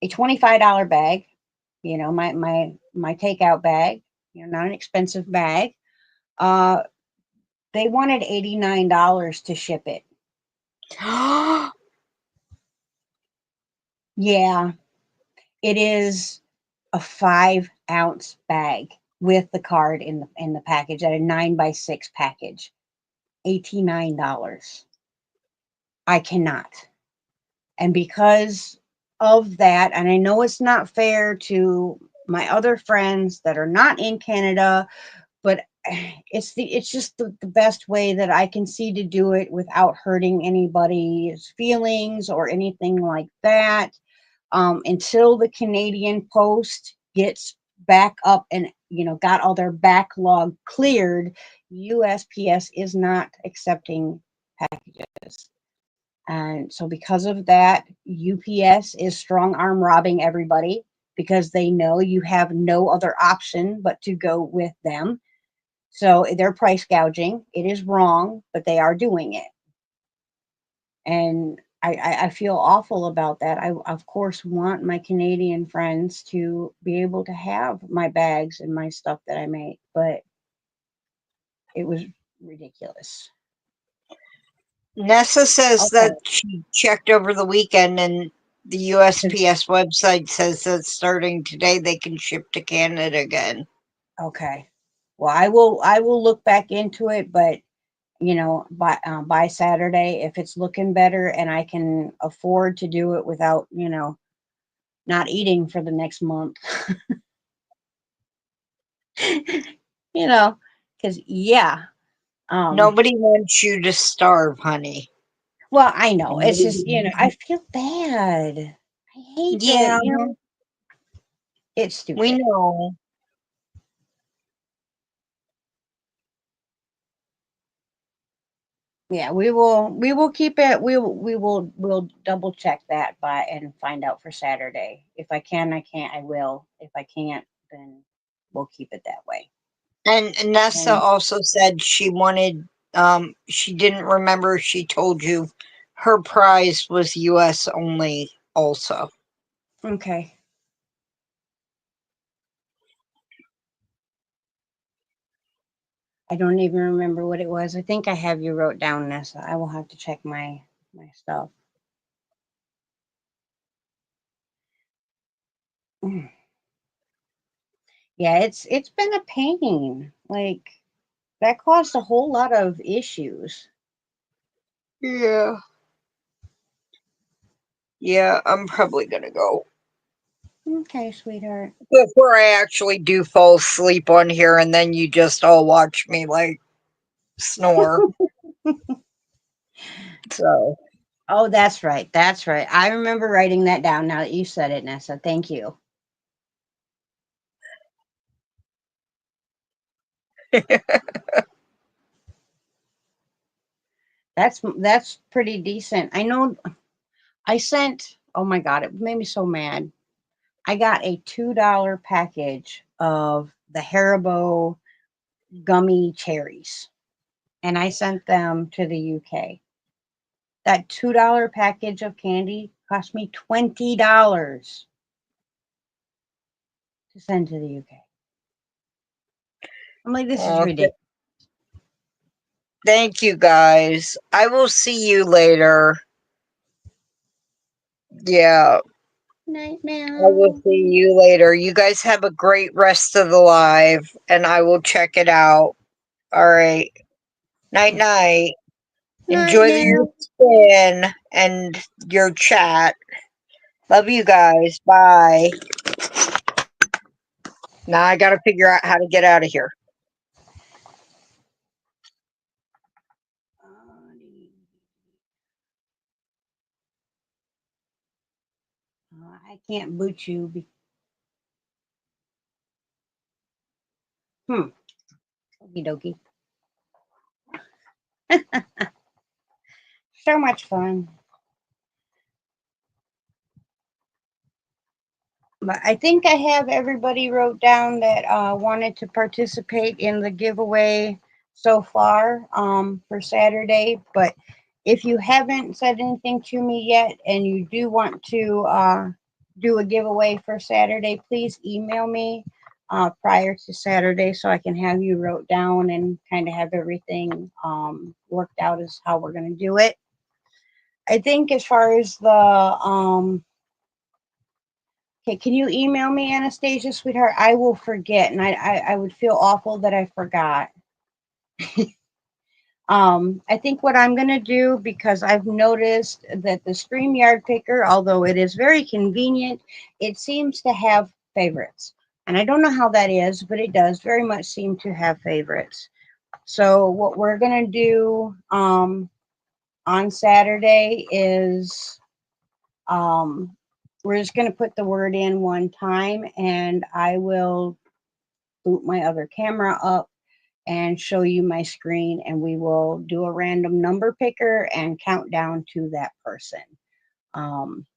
$25 bag, my takeout bag, not an expensive bag. Uh, they wanted $89 to ship it. Yeah, it is a 5-ounce bag with the card in the package at a 9x6 package. $89. I cannot. And because of that, and I know it's not fair to my other friends that are not in Canada, but it's just the best way that I can see to do it without hurting anybody's feelings or anything like that. Until the Canadian Post gets back up and got all their backlog cleared, USPS is not accepting packages. And so because of that, UPS is strong arm robbing everybody because they know you have no other option but to go with them. So they're price gouging. It is wrong, but they are doing it. And I feel awful about that. I, of course, want my Canadian friends to be able to have my bags and my stuff that I make, but it was ridiculous. Nessa says Okay. that she checked over the weekend and the USPS website says that starting today they can ship to Canada again. Okay. Well, I will look back into it, but by Saturday, if it's looking better and I can afford to do it without not eating for the next month, you know, because yeah, Nobody wants you to starve, honey. well, I know it's Nobody- just I feel bad. I hate that. Yeah, It's we stupid. know. Yeah, we will keep it. We'll double check that by and find out for Saturday. If I can, I can't. I will. If I can't, then we'll keep it that way. And Nessa And also said she didn't remember if she told you her prize was US only also. okay, I don't even remember what it was. I think I have you wrote down, Nessa. I will have to check my stuff. Mm. Yeah, it's been a pain. Like that caused a whole lot of issues. Yeah. Yeah, I'm probably gonna go. Okay, sweetheart. Before I actually do fall asleep on here and then you just all watch me like snore. So Oh, that's right. That's right. I remember writing that down now that you said it, Nessa. Thank you. That's pretty decent. I know I sent, oh my God, it made me so mad. I got a $2 package of the Haribo gummy cherries and I sent them to the UK. That $2 package of candy cost me $20 to send to the UK. I'm like, this is oh, ridiculous. thank you guys. I will see you later. Yeah, Night I will now. see you later. You guys have a great rest of the live and I will check it out. All right. Night night. Night Enjoy your now. spin and your chat. Love you guys. Bye. Now I got to figure out how to get out of here. I can't boot you. Hmm. Okie dokie. So much fun. But I think I have everybody wrote down that wanted to participate in the giveaway so far for Saturday. But if you haven't said anything to me yet and you do want to do a giveaway for Saturday, please email me prior to Saturday so I can have you wrote down and kind of have everything worked out as how we're going to do it. I think as far as the okay, can you email me, Anastasia, sweetheart? I will forget, and I would feel awful that I forgot. I think what I'm going to do, because I've noticed that the StreamYard picker, although it is very convenient, it seems to have favorites. And I don't know how that is, but it does very much seem to have favorites. So what we're going to do on Saturday is we're just going to put the word in one time, and I will boot my other camera up and show you my screen, and we will do a random number picker and count down to that person. Um,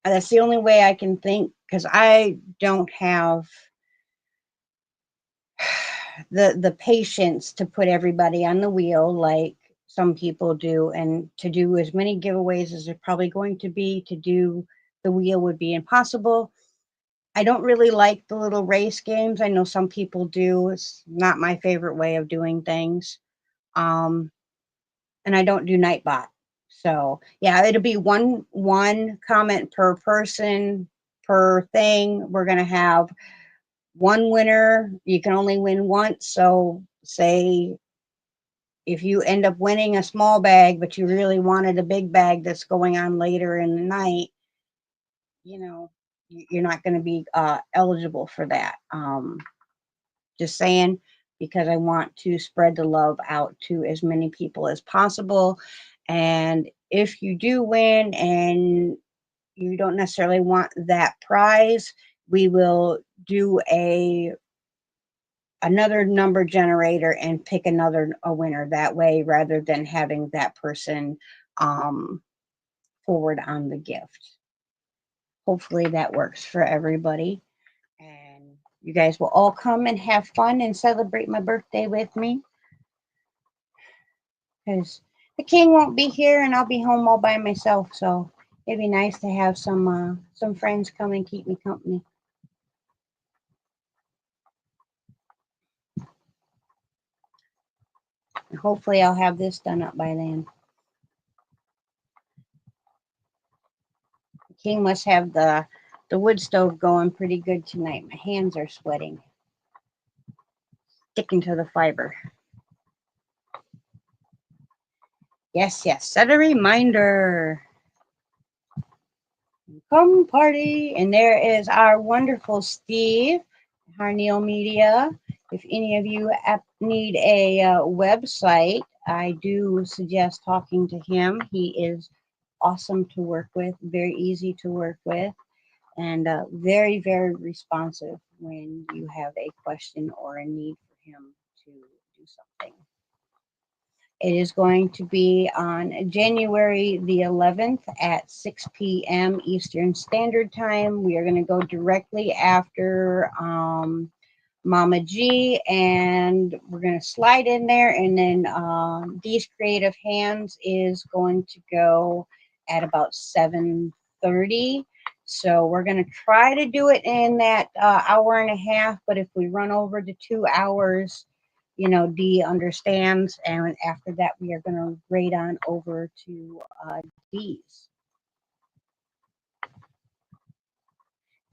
that's the only way I can think, because I don't have the patience to put everybody on the wheel like some people do, and to do as many giveaways as they're probably going to be, to do the wheel would be impossible. I don't really like the little race games. I know some people do. It's not my favorite way of doing things. Um, and I don't do Nightbot. So yeah, it'll be one comment per person per thing. We're gonna have one winner. You can only win once. So say if you end up winning a small bag, but you really wanted a big bag that's going on later in the night, you know, you're not going to be eligible for that. Just saying, because I want to spread the love out to as many people as possible. And if you do win and you don't necessarily want that prize, we will do another number generator and pick another a winner that way, rather than having that person um, forward on the gift. Hopefully that works for everybody. And you guys will all come and have fun and celebrate my birthday with me, because the king won't be here and I'll be home all by myself. So it'd be nice to have some friends come and keep me company. And hopefully I'll have this done up by then. The king must have the wood stove going pretty good tonight. My hands are sweating, sticking to the fiber. Yes, yes. Set a reminder. Come party. And there is our wonderful Steve, Harneal Media. If any of you need a website, I do suggest talking to him. He is awesome to work with, very easy to work with, and very, very responsive when you have a question or a need for him to do something. It is going to be on January the 11th at 6 p.m. Eastern Standard Time. We are going to go directly after Mama G, and we're going to slide in there. And then These Creative Hands is going to go at about 7:30. So we're going to try to do it in that hour and a half. But if we run over to 2 hours, Dee understands, and after that, we are going to raid on over to Dee's.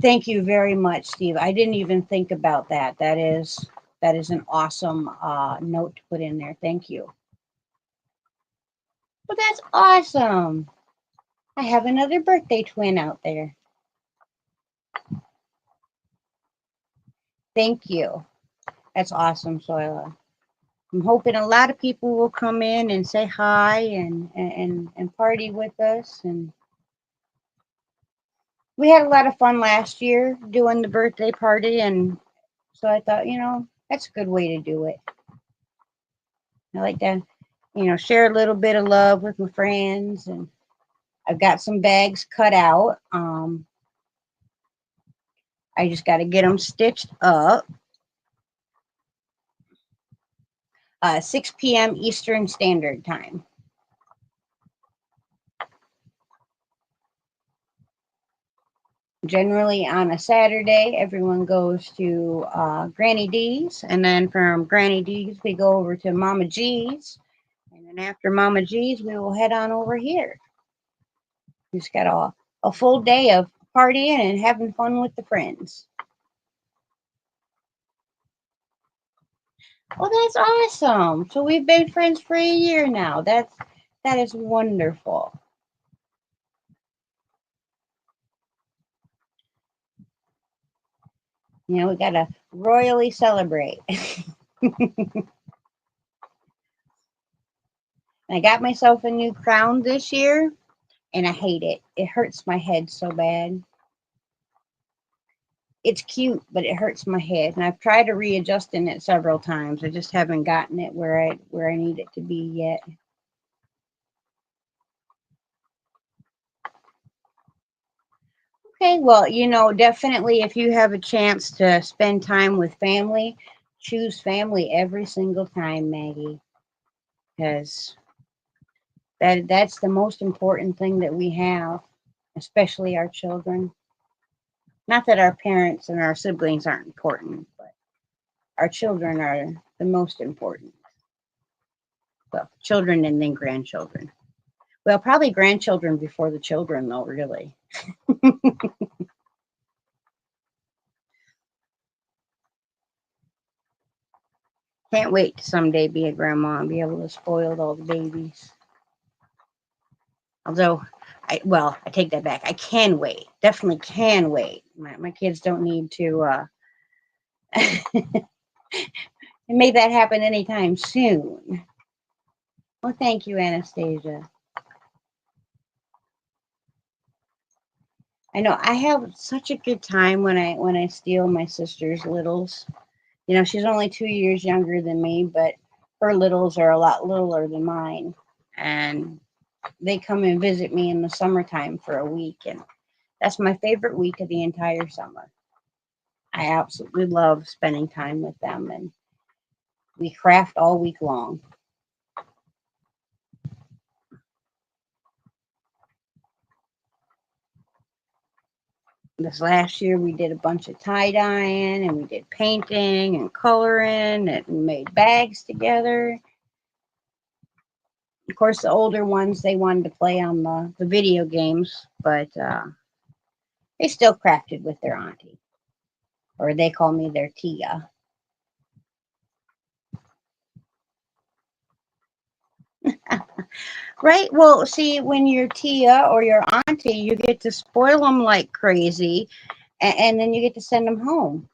Thank you very much, Steve. I didn't even think about that. That is an awesome note to put in there. Thank you. Well, that's awesome. I have another birthday twin out there. Thank you. That's awesome, Soila. I'm hoping a lot of people will come in and say hi and party with us. And we had a lot of fun last year doing the birthday party, and so I thought, that's a good way to do it. I like to, share a little bit of love with my friends, and I've got some bags cut out. I just got to get them stitched up. 6 p.m. Eastern Standard Time. Generally on a Saturday, everyone goes to Granny D's, and then from Granny D's, we go over to Mama G's, and then after Mama G's, we will head on over here. We just got a full day of partying and having fun with the friends. Oh, that's awesome! So we've been friends for a year now. That is wonderful. We gotta royally celebrate. I got myself a new crown this year, and I hate it. It hurts my head so bad. It's cute, but it hurts my head, and I've tried to readjusting it several times. I just haven't gotten it where I need it to be yet. Okay, well, definitely if you have a chance to spend time with family, choose family every single time, Maggie, because that's the most important thing that we have, especially our children. Not that our parents and our siblings aren't important, but our children are the most important. Well, children and then grandchildren. Well, probably grandchildren before the children, though, really. Can't wait to someday be a grandma and be able to spoil all the babies. Although, I take that back. I can wait. Definitely can wait. My kids don't need to make that happen anytime soon. Well, thank you, Anastasia. I know I have such a good time when I steal my sister's littles. She's only 2 years younger than me, but her littles are a lot littler than mine. And they come and visit me in the summertime for a week. And that's my favorite week of the entire summer. I absolutely love spending time with them. And we craft all week long. This last year, we did a bunch of tie dyeing, and we did painting and coloring, and we made bags together. Of course, the older ones, they wanted to play on the video games, but they still crafted with their auntie, or they call me their Tia. Right? Well, see, when you're Tia or your auntie, you get to spoil them like crazy, and then you get to send them home.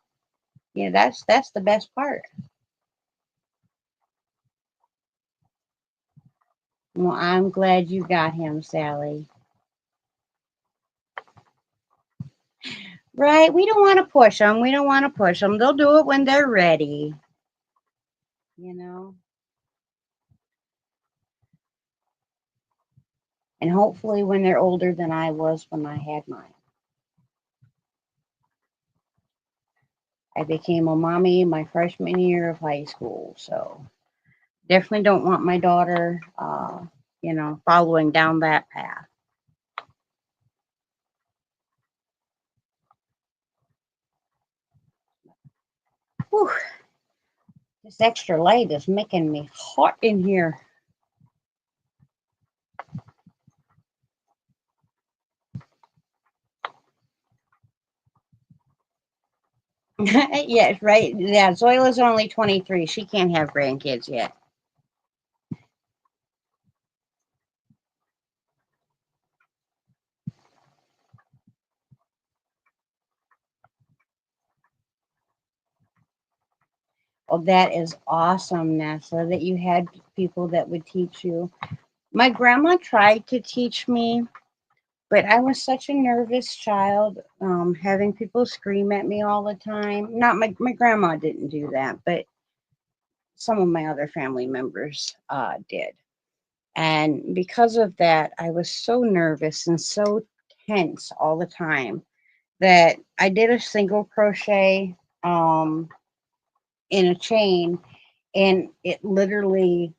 That's the best part. Well, I'm glad you got him, Sally. Right? We don't want to push them. We don't want to push them. They'll do it when they're ready. You know. And hopefully when they're older than I was when I had mine. I became a mommy my freshman year of high school, so definitely don't want my daughter, following down that path. Whew, this extra light is making me hot in here. Yes, right. Yeah, Zoila's only 23. She can't have grandkids yet. Oh, that is awesome, Nessa, that you had people that would teach you. My grandma tried to teach me, But I was such a nervous child, having people scream at me all the time. Not my grandma didn't do that, but some of my other family members did. And because of that, I was so nervous and so tense all the time that I did a single crochet um, in a chain, and it literally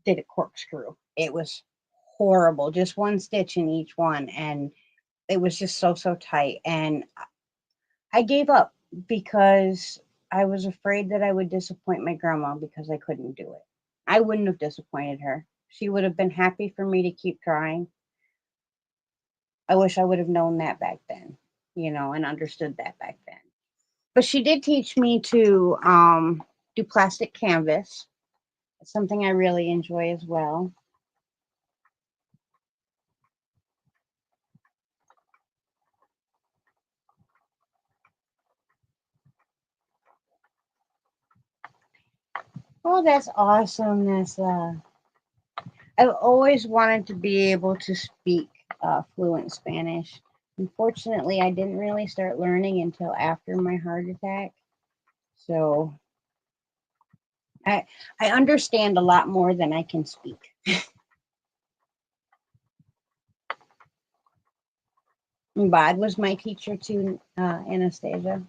did a corkscrew. It was horrible, just one stitch in each one, and it was just so tight. And I gave up because I was afraid that I would disappoint my grandma because I couldn't do it. I wouldn't have disappointed her. She would have been happy for me to keep trying. I wish I would have known that back then, and understood that back then. But she did teach me to do plastic canvas. It's something I really enjoy as well. Oh, that's awesome, Nessa. I've always wanted to be able to speak fluent Spanish. Unfortunately, I didn't really start learning until after my heart attack. So I I understand a lot more than I can speak. Bod was my teacher too, Anastasia.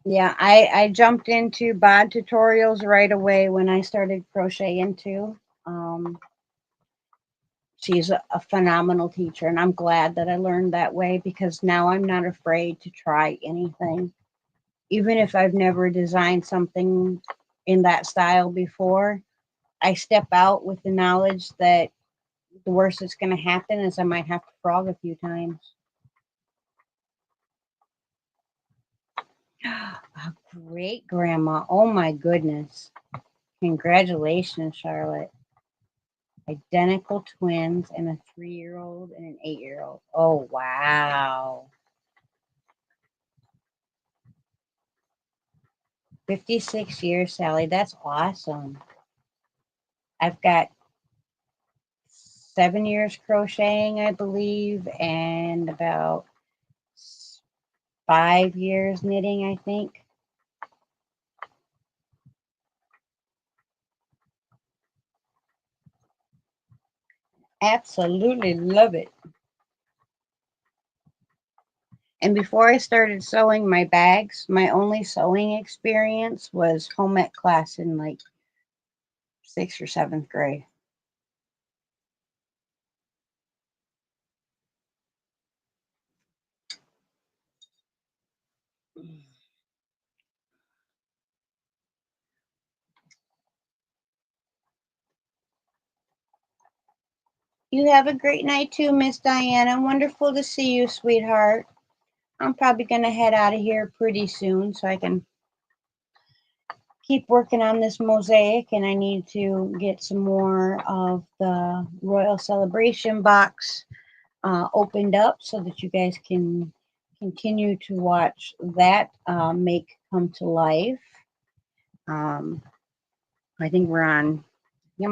Yeah, I jumped into bod tutorials right away when I started crocheting too. Um, she's a phenomenal teacher, and I'm glad that I learned that way because now I'm not afraid to try anything. Even if I've never designed something in that style before, I step out with the knowledge that the worst that's going to happen is I might have to frog a few times. A great grandma. Oh my goodness. Congratulations, Charlotte. Identical twins and a 3-year old and an 8-year old. Oh, wow. 56 years, Sally. That's awesome. I've got 7 years crocheting, I believe, and about 5 years knitting, I think. Absolutely love it. And before I started sewing my bags, my only sewing experience was home ec class in like 6th or 7th grade. You have a great night too, Miss Diana. Wonderful to see you, sweetheart. I'm probably going to head out of here pretty soon so I can keep working on this mosaic, and I need to get some more of the Royal Celebration box opened up so that you guys can continue to watch that make come to life. Um, I think I'm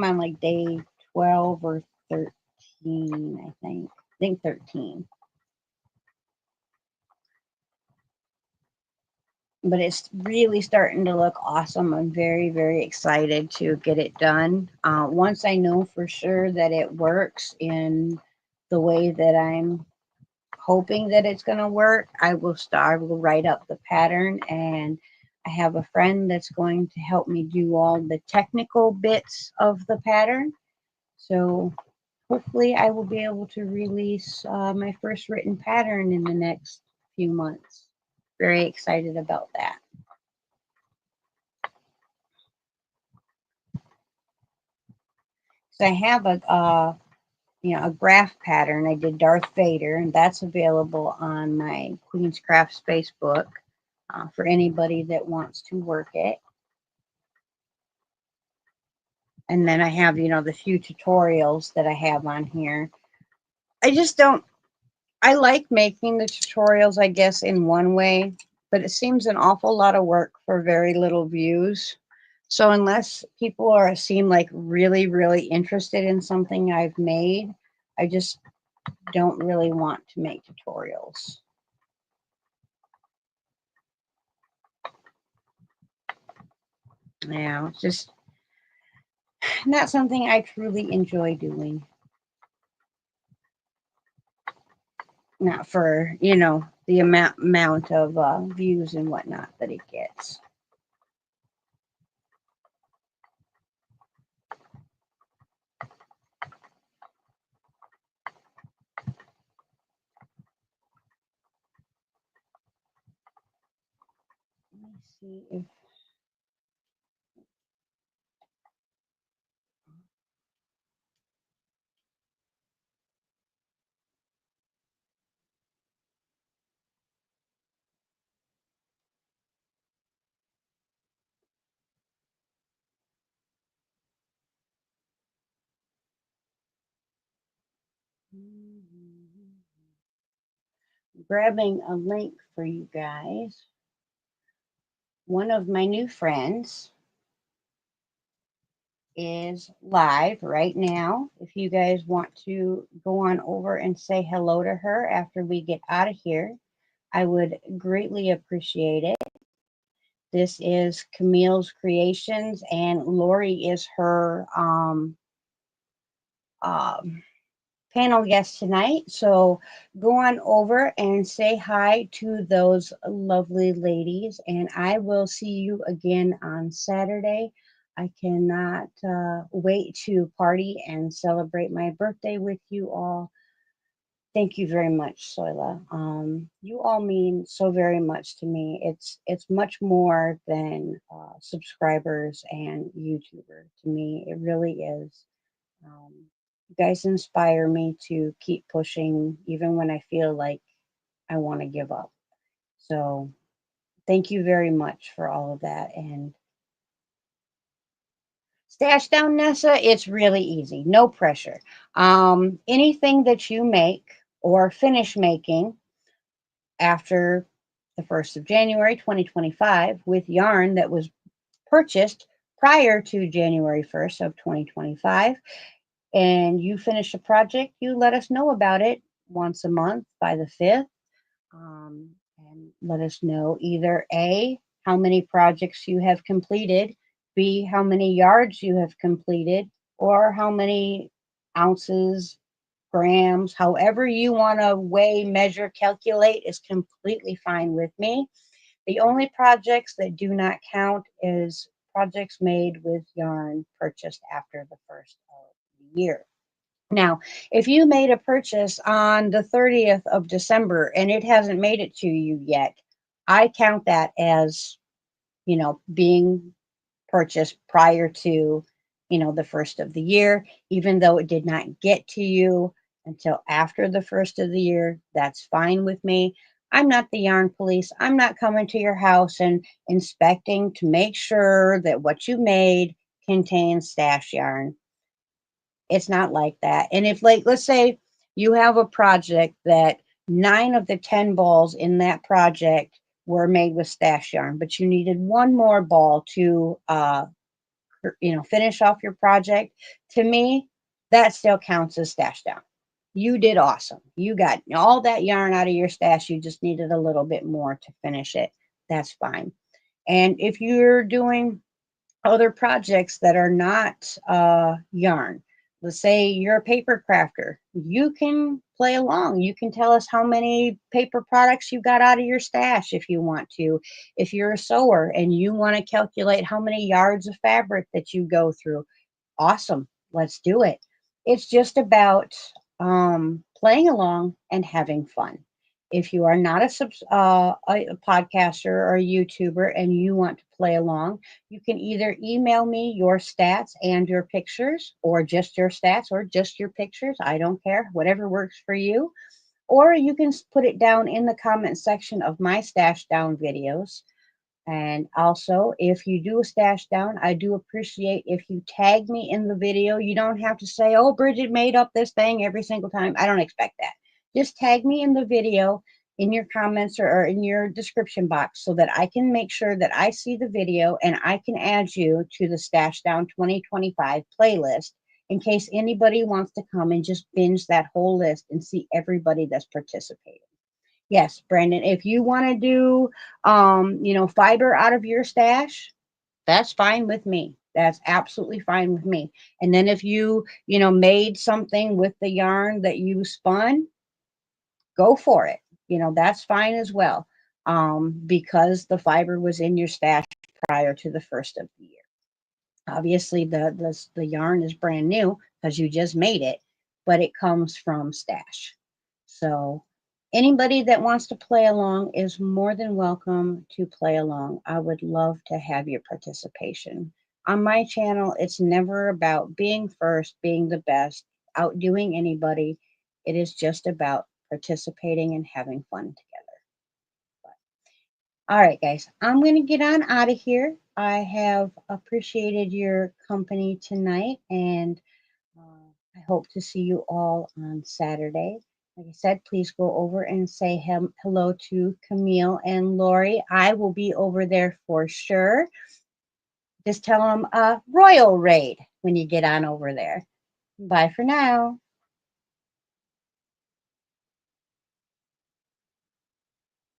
on like day 12 or 13, I think 13. But it's really starting to look awesome. I'm very, very excited to get it done. Once I know for sure that it works in the way that I'm hoping that it's going to work, I will write up the pattern, and I have a friend that's going to help me do all the technical bits of the pattern. So hopefully I will be able to release my first written pattern in the next few months. Very excited about that. So I have a graph pattern. I did Darth Vader, and that's available on my Queen's Crafts Facebook for anybody that wants to work it. And then I have the few tutorials that I have on here. I just don't. I like making the tutorials, I guess, in one way, but it seems an awful lot of work for very little views. So unless people are seem like really, really interested in something I've made, I just don't really want to make tutorials. Yeah, it's just not something I truly enjoy doing. Not for, the amount of views and whatnot that it gets. Let me see if grabbing a link for you guys. One of my new friends is live right now. If you guys want to go on over and say hello to her after we get out of here, I would greatly appreciate it. This is Camille's Creations, and Lori is her um, panel guest tonight. So go on over and say hi to those lovely ladies, and I will see you again on Saturday. I cannot wait to party and celebrate my birthday with you all. Thank you very much, Soila. You all mean so very much to me. It's much more than subscribers and YouTuber to me. It really is. You guys inspire me to keep pushing even when I feel like I want to give up. So thank you very much for all of that. And stash down, Nessa, it's really easy. No pressure. Anything that you make or finish making after the 1st of January 2025 with yarn that was purchased prior to January 1st of 2025, and you finish a project, you let us know about it once a month by the 5th. And let us know either A, how many projects you have completed, B, how many yards you have completed, or how many ounces, grams, however you want to weigh, measure, calculate is completely fine with me. The only projects that do not count is projects made with yarn purchased after the 1st of the year. Now, if you made a purchase on the 30th of December and it hasn't made it to you yet, I count that as, being purchased prior to, the 1st of the year, even though it did not get to you until after the 1st of the year. That's fine with me. I'm not the yarn police. I'm not coming to your house and inspecting to make sure that what you made contains stash yarn. It's not like that. And if, like, let's say you have a project that 9 of the 10 balls in that project were made with stash yarn, but you needed one more ball to, finish off your project. To me, that still counts as stash down. You did awesome. You got all that yarn out of your stash. You just needed a little bit more to finish it. That's fine. And if you're doing other projects that are not yarn. Let's say you're a paper crafter. You can play along. You can tell us how many paper products you got out of your stash if you want to. If you're a sewer and you want to calculate how many yards of fabric that you go through, awesome. Let's do it. It's just about playing along and having fun. If you are not a podcaster or a YouTuber and you want to play along, you can either email me your stats and your pictures, or just your stats or just your pictures. I don't care, whatever works for you. Or you can put it down in the comment section of my stash down videos. And also, if you do a stash down, I do appreciate if you tag me in the video. You don't have to say, oh, Bridget made up this thing every single time. I don't expect that. just tag me in the video in your comments or in your description box so that I can make sure that I see the video and I can add you to the Stash Down 2025 playlist in case anybody wants to come and just binge that whole list and see everybody that's participating. Yes, Brandon, if you want to do fiber out of your stash, that's fine with me. That's absolutely fine with me. And then if made something with the yarn that you spun, go for it. That's fine as well. Because the fiber was in your stash prior to the first of the year. Obviously, the yarn is brand new because you just made it, but it comes from stash. So anybody that wants to play along is more than welcome to play along. I would love to have your participation. On my channel, it's never about being first, being the best, outdoing anybody. It is just about participating and having fun together. All right, guys, I'm going to get on out of here. I have appreciated your company tonight, and I hope to see you all on Saturday. Like I said, please go over and say hello to Camille and Lori. I will be over there for sure. Just tell them Royal Raid when you get on over there. Bye for now.